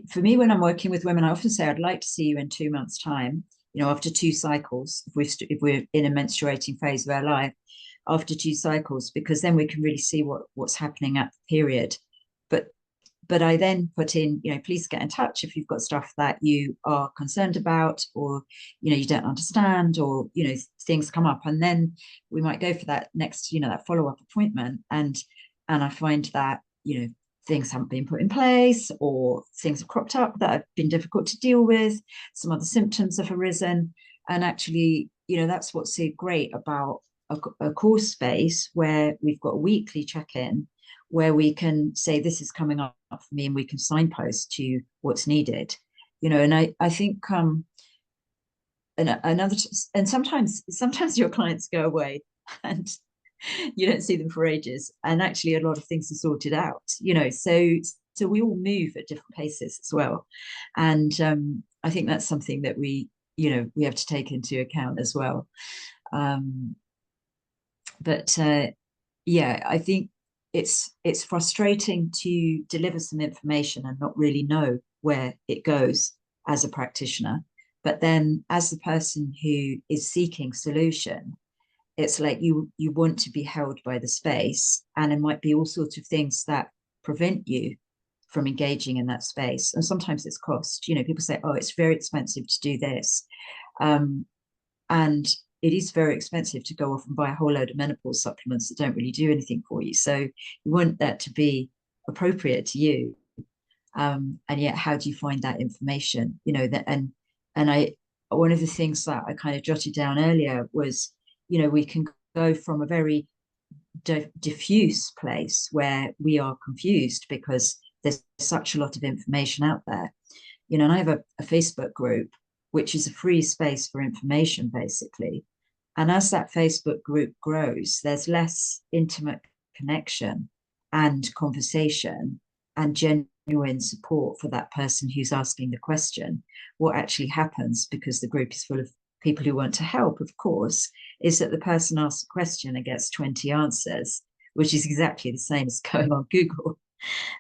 S1: for me, when I'm working with women, I often say, I'd like to see you in 2 months' time, you know, after 2 cycles, if we're in a menstruating phase of our life, after 2 cycles, because then we can really see what's happening at the period. But I then put in, you know, please get in touch if you've got stuff that you are concerned about, or, you know, you don't understand, or, you know, things come up. And then we might go for that next, you know, that follow-up appointment. And I find that, you know, things haven't been put in place, or things have cropped up that have been difficult to deal with. Some other symptoms have arisen. And actually, you know, that's what's so great about a course space where we've got a weekly check-in, where we can say, this is coming up for me, and we can signpost to what's needed, you know. And I think and sometimes your clients go away and you don't see them for ages, and actually a lot of things are sorted out, you know. So we all move at different paces as well, and I think that's something that we have to take into account as well. But yeah, I think it's frustrating to deliver some information and not really know where it goes as a practitioner. But then as the person who is seeking solution, it's like you want to be held by the space, and it might be all sorts of things that prevent you from engaging in that space. And sometimes it's cost. You know, people say, oh, it's very expensive to do this. And it is very expensive to go off and buy a whole load of menopause supplements that don't really do anything for you. So you want that to be appropriate to you. And yet, how do you find that information? You know, that and I one of the things that I kind of jotted down earlier was, you know, we can go from a very diffuse place where we are confused because there's such a lot of information out there. You know, and I have a Facebook group, which is a free space for information, basically. And as that Facebook group grows, there's less intimate connection and conversation and genuine support for that person who's asking the question. What actually happens, because the group is full of people who want to help, of course, is that the person asks a question and gets 20 answers, which is exactly the same as going on Google.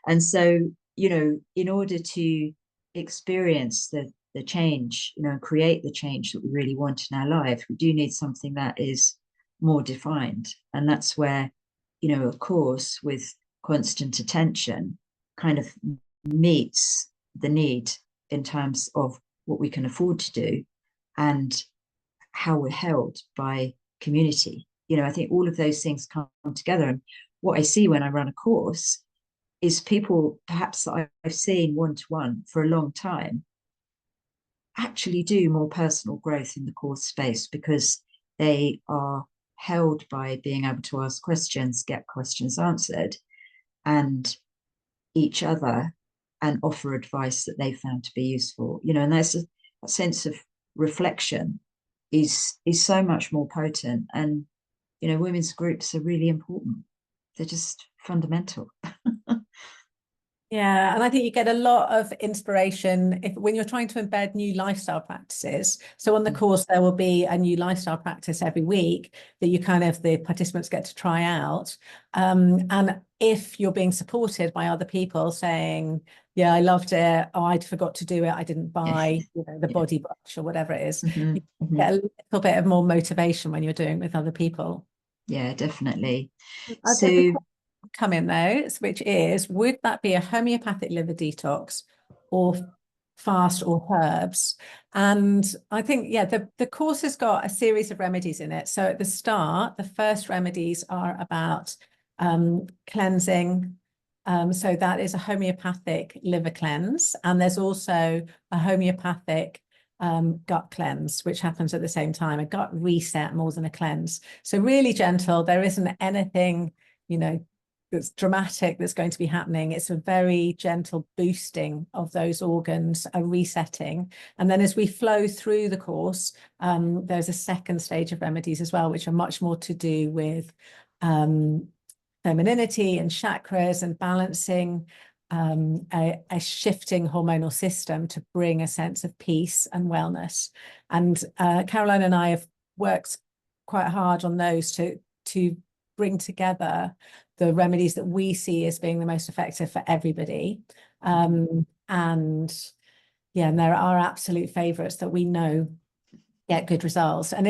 S1: And so, you know, in order to experience the change, you know, and create the change that we really want in our life, we do need something that is more defined. And that's where, you know, of course, with constant attention kind of meets the need in terms of what we can afford to do and how we're held by community. You know, I think all of those things come together. And what I see when I run a course is people perhaps that I've seen one-to-one for a long time actually do more personal growth in the course space because they are held by being able to ask questions, get questions answered, and each other, and offer advice that they found to be useful. You know, and there's a sense of reflection is so much more potent. And, you know, women's groups are really important. They're just fundamental.
S2: Yeah, and I think you get a lot of inspiration when you're trying to embed new lifestyle practices. So on the course, there will be a new lifestyle practice every week that the participants get to try out. And if you're being supported by other people saying, yeah, I loved it, oh, I forgot to do it, I didn't buy, you know, the body brush or whatever it is, you get a little bit of more motivation when you're doing it with other people.
S1: Yeah, definitely.
S2: So come in though, which is, would that be a homeopathic liver detox or fast or herbs? And I think, yeah, the course has got a series of remedies in it. So at the start, the first remedies are about cleansing. So that is a homeopathic liver cleanse. And there's also a homeopathic gut cleanse, which happens at the same time, a gut reset more than a cleanse. So really gentle. There isn't anything, that's dramatic that's going to be happening. It's a very gentle boosting of those organs, a resetting. And then as we flow through the course, there's a second stage of remedies as well, which are much more to do with femininity and chakras and balancing a shifting hormonal system to bring a sense of peace and wellness. And Caroline and I have worked quite hard on those to bring together the remedies that we see as being the most effective for everybody. And there are absolute favorites that we know get good results. And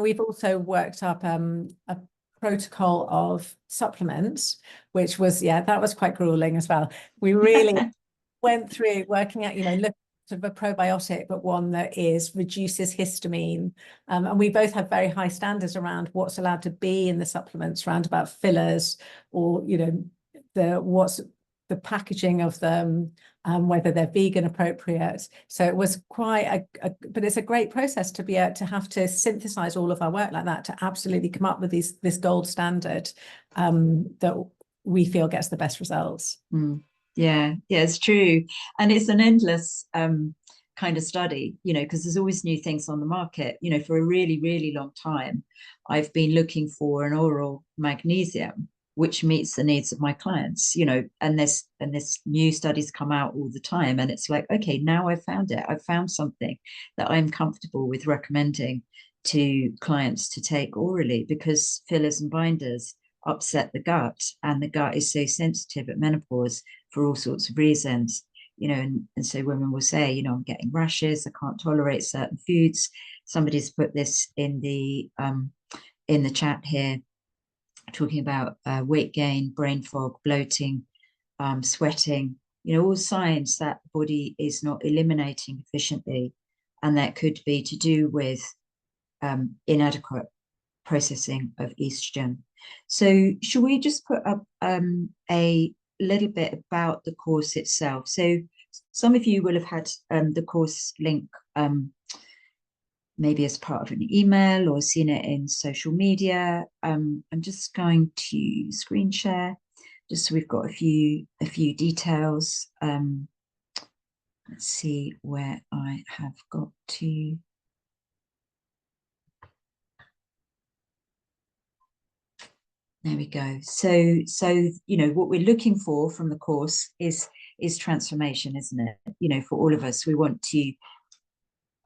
S2: we've also worked up a protocol of supplements, which was, that was quite grueling as well. We really went through working out, look of a probiotic, but one that reduces histamine. And we both have very high standards around what's allowed to be in the supplements, around about fillers, or, what's the packaging of them, whether they're vegan appropriate. So it was quite but it's a great process to be able to have to synthesize all of our work like that, to absolutely come up with this gold standard that we feel gets the best results.
S1: Yeah, it's true. And it's an endless kind of study, because there's always new things on the market. For a really, really long time, I've been looking for an oral magnesium which meets the needs of my clients, and there's new studies come out all the time. And it's like, okay, now I've found it. I've found something that I'm comfortable with recommending to clients to take orally, because fillers and binders upset the gut, and the gut is so sensitive at menopause for all sorts of reasons, and so women will say, I'm getting rashes, I can't tolerate certain foods. Somebody's put this in the chat here, talking about weight gain, brain fog, bloating, sweating, all signs that the body is not eliminating efficiently, and that could be to do with inadequate processing of estrogen. So should we just put up a little bit about the course itself? So some of you will have had the course link maybe as part of an email or seen it in social media. I'm just going to screen share just so we've got a few details. Let's see where I have got to. There we go. So what we're looking for from the course is transformation, isn't it? For all of us, we want to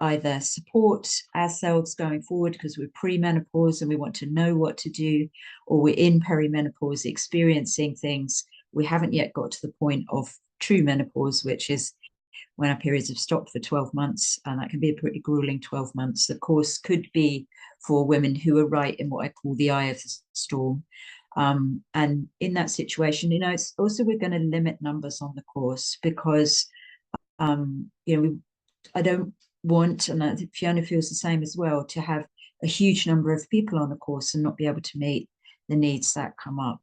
S1: either support ourselves going forward because we're pre-menopause and we want to know what to do, or we're in perimenopause experiencing things. We haven't yet got to the point of true menopause, which is when our periods have stopped for 12 months, and that can be a pretty grueling 12 months. The course could be for women who are right in what I call the eye of the storm. And in that situation, it's also, we're going to limit numbers on the course because, I don't want, and I think Fiona feels the same as well, to have a huge number of people on the course and not be able to meet the needs that come up.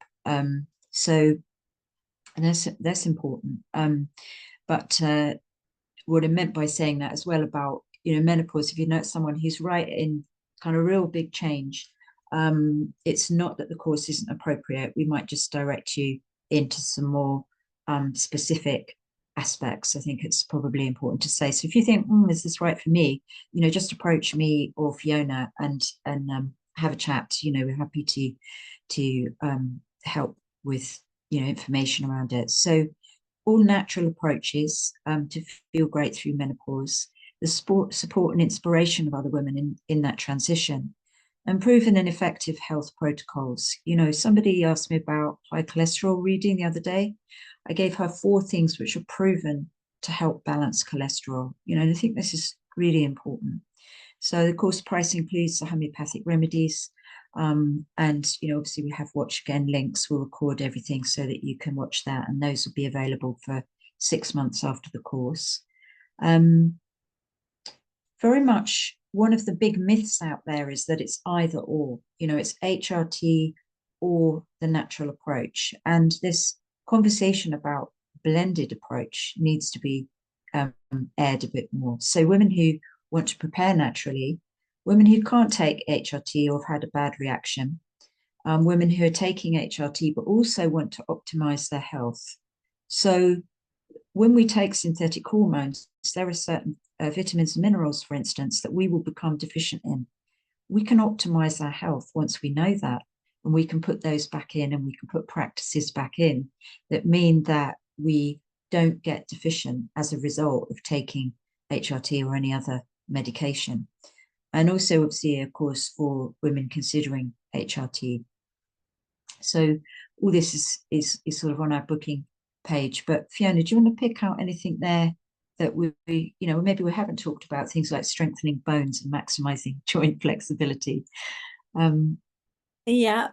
S1: So that's important. But what I meant by saying that as well about, menopause, if you know someone who's right in kind of real big change, it's not that the course isn't appropriate. We might just direct you into some more specific aspects. I think it's probably important to say. So if you think, is this right for me? Just approach me or Fiona and have a chat. We're happy to help with information around it. So all natural approaches to feel great through menopause, the support and inspiration of other women in that transition, and proven and effective health protocols. Somebody asked me about high cholesterol reading the other day. I gave her 4 things which are proven to help balance cholesterol. And I think this is really important. So the course price includes the homeopathic remedies. And, obviously we have watch again links. We'll record everything so that you can watch that. And those will be available for 6 months after the course. Very much one of the big myths out there is that it's either or, it's HRT or the natural approach. And this conversation about blended approach needs to be aired a bit more. So women who want to prepare naturally, women who can't take HRT or have had a bad reaction, women who are taking HRT but also want to optimize their health. So when we take synthetic hormones, there are certain vitamins and minerals, for instance, that we will become deficient in. We can optimize our health once we know that, and we can put those back in, and we can put practices back in that mean that we don't get deficient as a result of taking HRT or any other medication. And also, obviously, of course, for women considering HRT. So all this is sort of on our booking page. But Fiona, do you want to pick out anything there that maybe we haven't talked about, things like strengthening bones and maximizing joint flexibility?
S2: Yeah.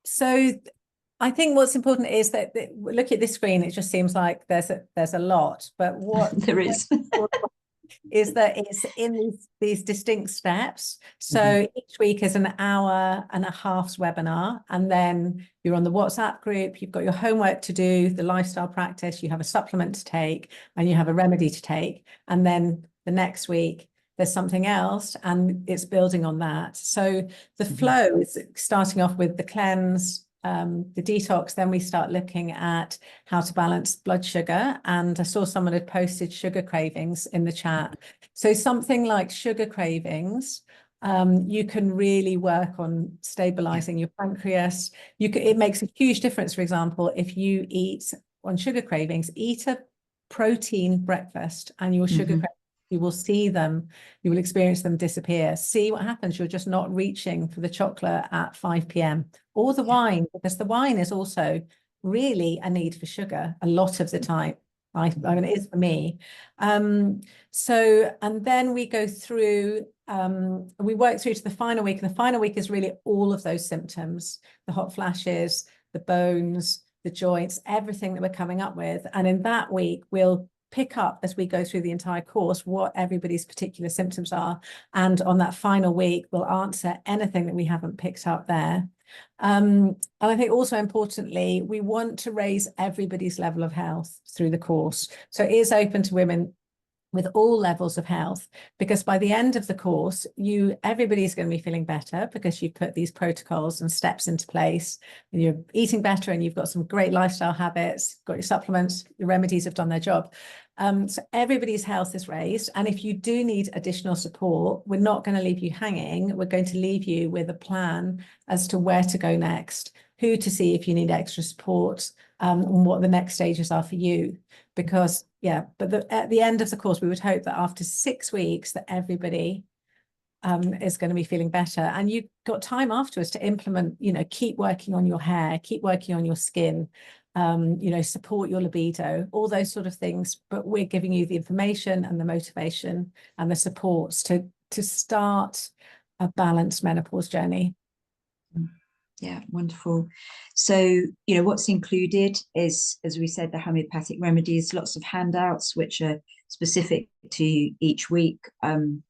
S2: So I think what's important is that look at this screen, it just seems like there's a lot, but what
S1: there is
S2: is that it's in these distinct steps. So each week is an hour and a half's webinar, and then you're on the WhatsApp group, you've got your homework to do, the lifestyle practice, you have a supplement to take, and you have a remedy to take. And then the next week, there's something else, and it's building on that. So the flow is starting off with the cleanse, the detox, then we start looking at how to balance blood sugar. And I saw someone had posted sugar cravings in the chat. So something like sugar cravings, you can really work on stabilizing your pancreas. It makes a huge difference, for example, if you eat on sugar cravings, eat a protein breakfast and your sugar cravings, you will see them, you will experience them disappear. See what happens. You're just not reaching for the chocolate at 5 p.m. or the wine, because the wine is also really a need for sugar a lot of the time. I mean, it is for me. And then we go through, we work through to the final week, and the final week is really all of those symptoms, the hot flashes, the bones, the joints, everything that we're coming up with. And in that week, we'll pick up as we go through the entire course what everybody's particular symptoms are. And on that final week, we'll answer anything that we haven't picked up there. And I think also importantly, we want to raise everybody's level of health through the course. So it is open to women with all levels of health, because by the end of the course, everybody's going to be feeling better because you've put these protocols and steps into place, and you're eating better, and you've got some great lifestyle habits, got your supplements, your remedies have done their job. So everybody's health is raised. And if you do need additional support, we're not going to leave you hanging. We're going to leave you with a plan as to where to go next, who to see if you need extra support, and what the next stages are for you. Because at the end of the course, we would hope that after 6 weeks that everybody is going to be feeling better, and you've got time afterwards to implement, keep working on your hair, keep working on your skin, support your libido, all those sort of things. But we're giving you the information and the motivation and the supports to start a balanced menopause journey.
S1: Yeah, wonderful. So, what's included is, as we said, the homeopathic remedies, lots of handouts, which are specific to each week. And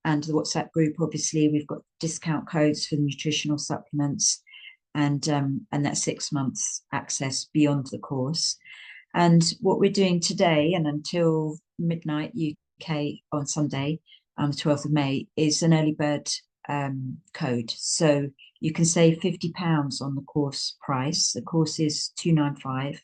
S1: the WhatsApp group, obviously, we've got discount codes for the nutritional supplements, and that 6 months access beyond the course. And what we're doing today and until midnight UK on Sunday, 12th of May, is an early bird code. So you can save £50 on the course price. The course is £295,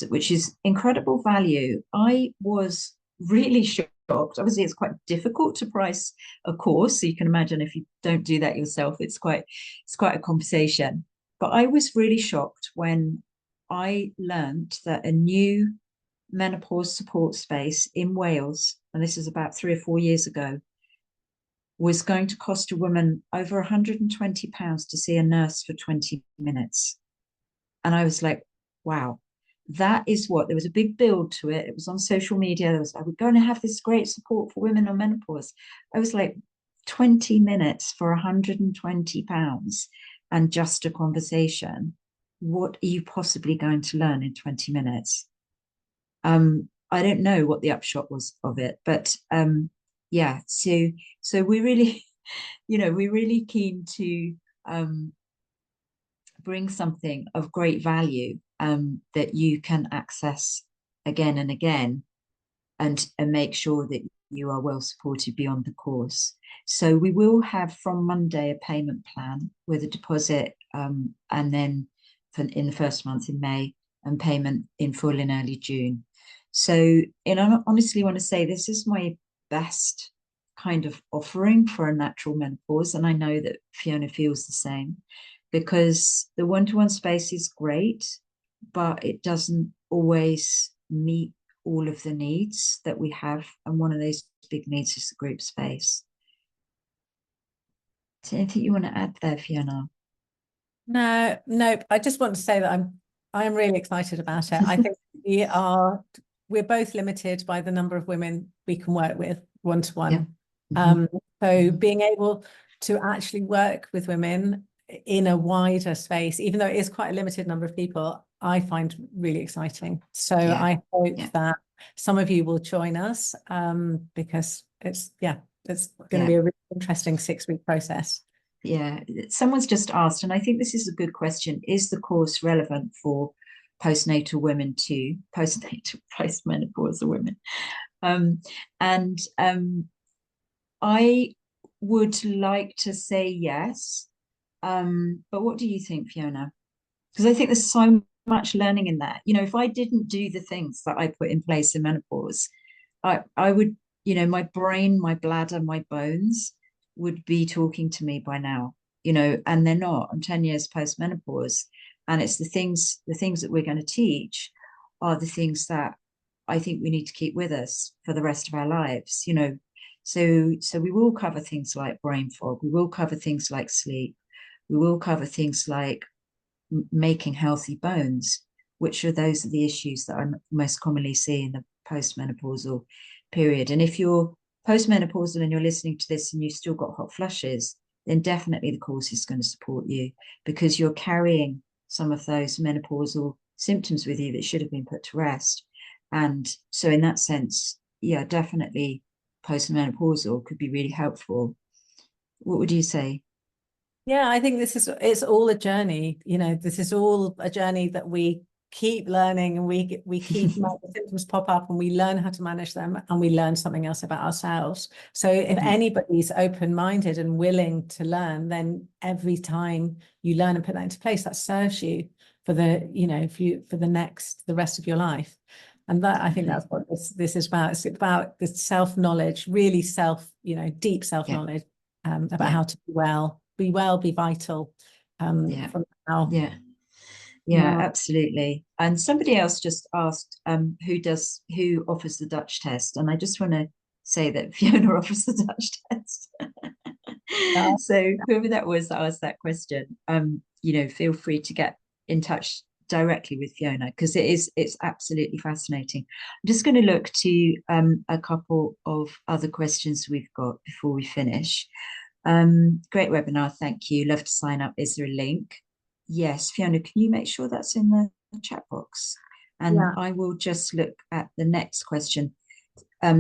S1: which is incredible value. I was really shocked. Obviously, it's quite difficult to price a course. So you can imagine if you don't do that yourself, it's quite a conversation. But I was really shocked when I learned that a new menopause support space in Wales, and this is about 3 or 4 years ago, was going to cost a woman over £120 to see a nurse for 20 minutes. And I was like, wow, that is what, there was a big build to it. It was on social media. There was, we're going to have this great support for women on menopause. I was like, 20 minutes for £120 and just a conversation. What are you possibly going to learn in 20 minutes? I don't know what the upshot was of it, but yeah, so we're really we're really keen to bring something of great value that you can access again and again, and make sure that you are well supported beyond the course. So we will have from Monday a payment plan with a deposit, and then in the first month in May, and payment in full in early June. So, and I honestly want to say this is my best kind of offering for a natural menopause, and I know that Fiona feels the same, because the one-to-one space is great, but it doesn't always meet all of the needs that we have, and one of those big needs is the group space. Is there anything you want to add there, Fiona?
S2: No, nope. I just want to say that I'm really excited about it. I think we're both limited by the number of women we can work with one-to-one.
S1: Yeah.
S2: So being able to actually work with women in a wider space, even though it is quite a limited number of people, I find really exciting. So I hope that some of you will join us, because it's going to be a really interesting 6-week process.
S1: Yeah, someone's just asked, and I think this is a good question: is the course relevant for postnatal women too, postmenopausal women? I would like to say yes, but what do you think, Fiona? Because I think there's so much learning in that. If I didn't do the things that I put in place in menopause, I would, my brain, my bladder, my bones would be talking to me by now, and they're not. I'm 10 years post menopause, and it's the things that we're going to teach are the things that I think we need to keep with us for the rest of our lives, So we will cover things like brain fog, we will cover things like sleep, we will cover things like making healthy bones, which are the issues that I most commonly see in the postmenopausal period. And if you're postmenopausal and you're listening to this and you've still got hot flushes, then definitely the course is going to support you, because you're carrying some of those menopausal symptoms with you that should have been put to rest. And so in that sense, yeah, definitely postmenopausal could be really helpful. What would you say?
S2: Yeah, I think it's all a journey. This is all a journey that we keep learning, and we keep the symptoms pop up, and we learn how to manage them, and we learn something else about ourselves. So if anybody's open-minded and willing to learn, then every time you learn and put that into place, that serves you for the rest of your life. And that, I think that's what this is about. It's about the self-knowledge, really deep self-knowledge, about how to be well, be vital, from now.
S1: Yeah, absolutely. And somebody else just asked, who offers the Dutch test? And I just want to say that Fiona offers the Dutch test. So whoever that was that asked that question, feel free to get in touch directly with Fiona, because it's absolutely fascinating. I'm just going to look to a couple of other questions we've got before we finish. Great webinar, thank you. Love to sign up. Is there a link? Yes, Fiona, can you make sure that's in the chat box? And I will just look at the next question.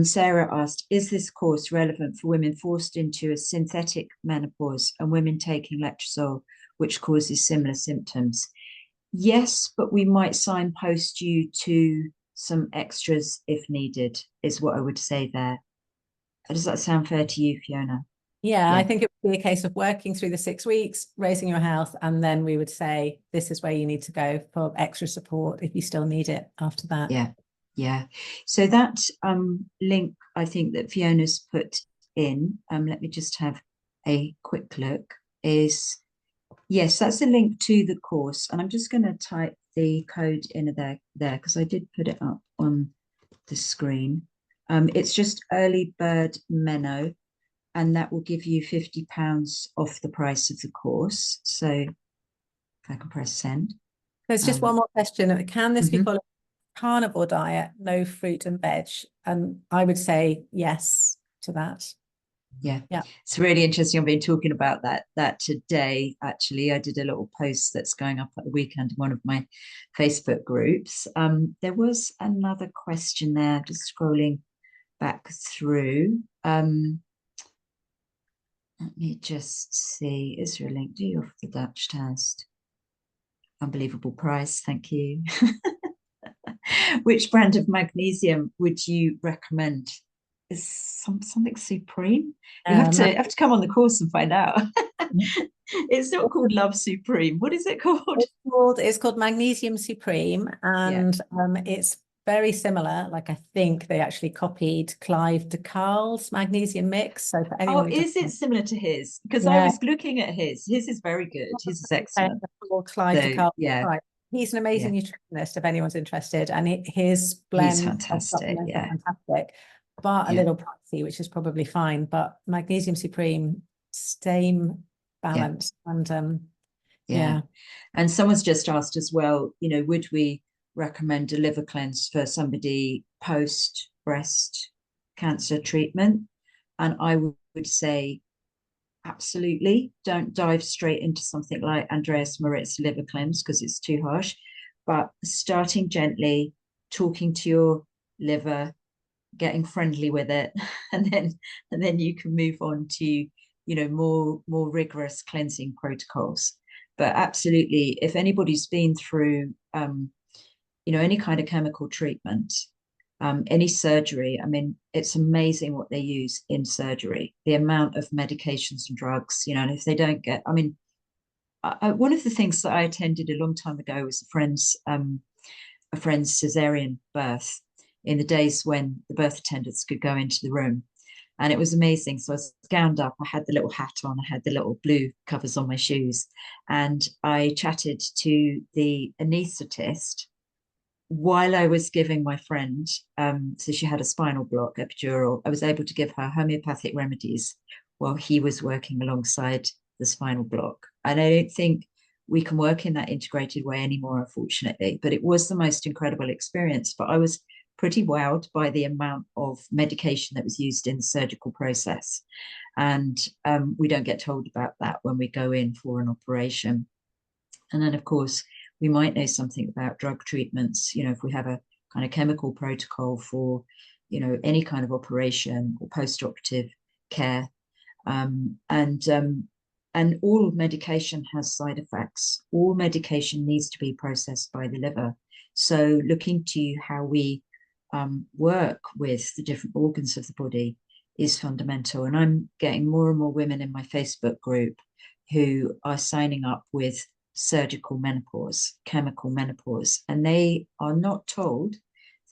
S1: Sarah asked, is this course relevant for women forced into a synthetic menopause and women taking letrozole, which causes similar symptoms? Yes, but we might signpost you to some extras if needed, is what I would say there. Does that sound fair to you, Fiona?
S2: Yeah, I think it would be a case of working through the 6 weeks, raising your health, and then we would say, this is where you need to go for extra support if you still need it after that.
S1: Yeah. So that link, I think, that Fiona's put in, let me just have a quick look, yes, that's a link to the course. And I'm just going to type the code in there because I did put it up on the screen. It's just early bird Meno, and that will give you £50 off the price of the course. So if I can press send.
S2: There's just one more question. Can this be followed carnivore diet, no fruit and veg? And I would say yes to that.
S1: Yeah, it's really interesting. I've been talking about that today. Actually, I did a little post that's going up at the weekend in one of my Facebook groups. There was another question there, just scrolling back through. Let me just see. Is there a link? Do you offer the Dutch test? Unbelievable price, thank you. Which brand of magnesium would you recommend? is something supreme. You have to come on the course and find out. It's not called Love Supreme. What is it called?
S2: It's called Magnesium Supreme,
S1: Yeah.
S2: and it's very similar. Like, I think they actually copied Clive de Carle's Magnesium Mix. So for anyone
S1: Oh,
S2: who
S1: is it
S2: doesn't,
S1: similar to his? Because I
S2: yeah,
S1: was looking at his. His is very good. His is excellent.
S2: or Clive de
S1: So
S2: Carle.
S1: yeah,
S2: Right. He's an amazing
S1: yeah,
S2: nutritionist if anyone's interested, and his
S1: he's
S2: blend of
S1: fantastic.
S2: supplements are
S1: Yeah,
S2: fantastic, but a
S1: yeah,
S2: little pricey, which is probably fine. But Magnesium Supreme, same
S1: yeah,
S2: balance, and
S1: yeah.
S2: yeah.
S1: And someone's just asked as well, would we recommend a liver cleanse for somebody post breast cancer treatment? And I would say absolutely. Don't dive straight into something like Andreas Moritz liver cleanse because it's too harsh. But starting gently, talking to your liver, getting friendly with it, and then you can move on to more rigorous cleansing protocols. But absolutely, if anybody's been through any kind of chemical treatment, any surgery. I mean, it's amazing what they use in surgery, the amount of medications and drugs, and if they don't get, I mean, one of the things that I attended a long time ago was a friend's cesarean birth in the days when the birth attendants could go into the room. And it was amazing. So I was gowned up. I had the little hat on. I had the little blue covers on my shoes. And I chatted to the anaesthetist while I was giving my friend, so she had a spinal block, epidural. I was able to give her homeopathic remedies while he was working alongside the spinal block. And I don't think we can work in that integrated way anymore, unfortunately. But it was the most incredible experience. But I was pretty wowed by the amount of medication that was used in the surgical process. And we don't get told about that when we go in for an operation. And then, of course, we might know something about drug treatments, if we have a kind of chemical protocol for, any kind of operation or post-operative care. And all medication has side effects. All medication needs to be processed by the liver. So looking to how we work with the different organs of the body is fundamental. And I'm getting more and more women in my Facebook group who are signing up with surgical menopause, chemical menopause, and they are not told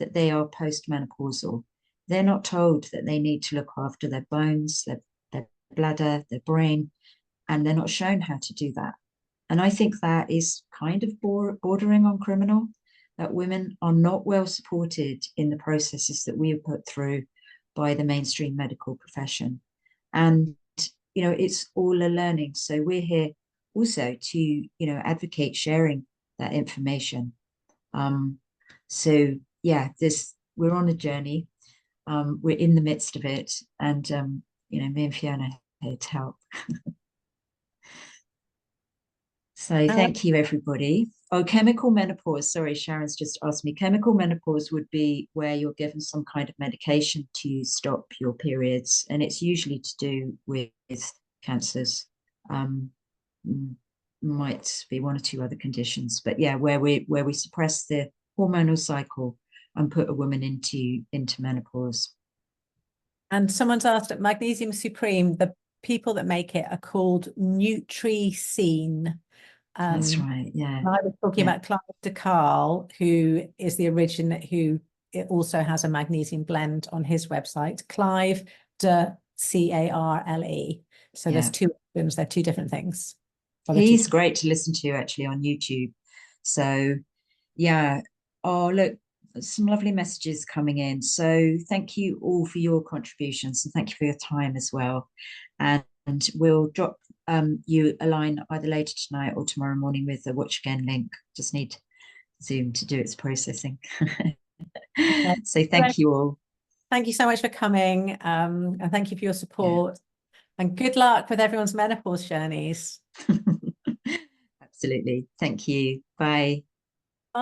S1: that they are postmenopausal. They're not told that they need to look after their bones, their bladder, their brain, and they're not shown how to do that. And I think that is kind of bordering on criminal, that women are not well supported in the processes that we are put through by the mainstream medical profession. And, it's all a learning. So we're here also to, advocate sharing that information. So yeah, we're on a journey. We're in the midst of it. And, me and Fiona are here to help. So thank you, everybody. Oh, chemical menopause. Sorry, Sharon's just asked me. Chemical menopause would be where you're given some kind of medication to stop your periods, and it's usually to do with cancers. Um, might be one or two other conditions, but yeah, where we suppress the hormonal cycle and put a woman into menopause.
S2: And someone's asked at Magnesium Supreme, the people that make it are called Nutri-Scene.
S1: That's right. Yeah.
S2: I was talking about Clive de Carle, who is the origin, who it also has a magnesium blend on his website, Clive de Carle. So there's two options, they're two different things.
S1: He's great to listen to actually on YouTube. So yeah. Oh, look, some lovely messages coming in. So thank you all for your contributions and thank you for your time as well. And we'll drop you a line either later tonight or tomorrow morning with the watch again link. Just need Zoom to do its processing. Okay. So thank you all.
S2: Thank you so much for coming, and thank you for your support. And good luck with everyone's menopause journeys.
S1: Absolutely. Thank you. Bye.
S2: Bye.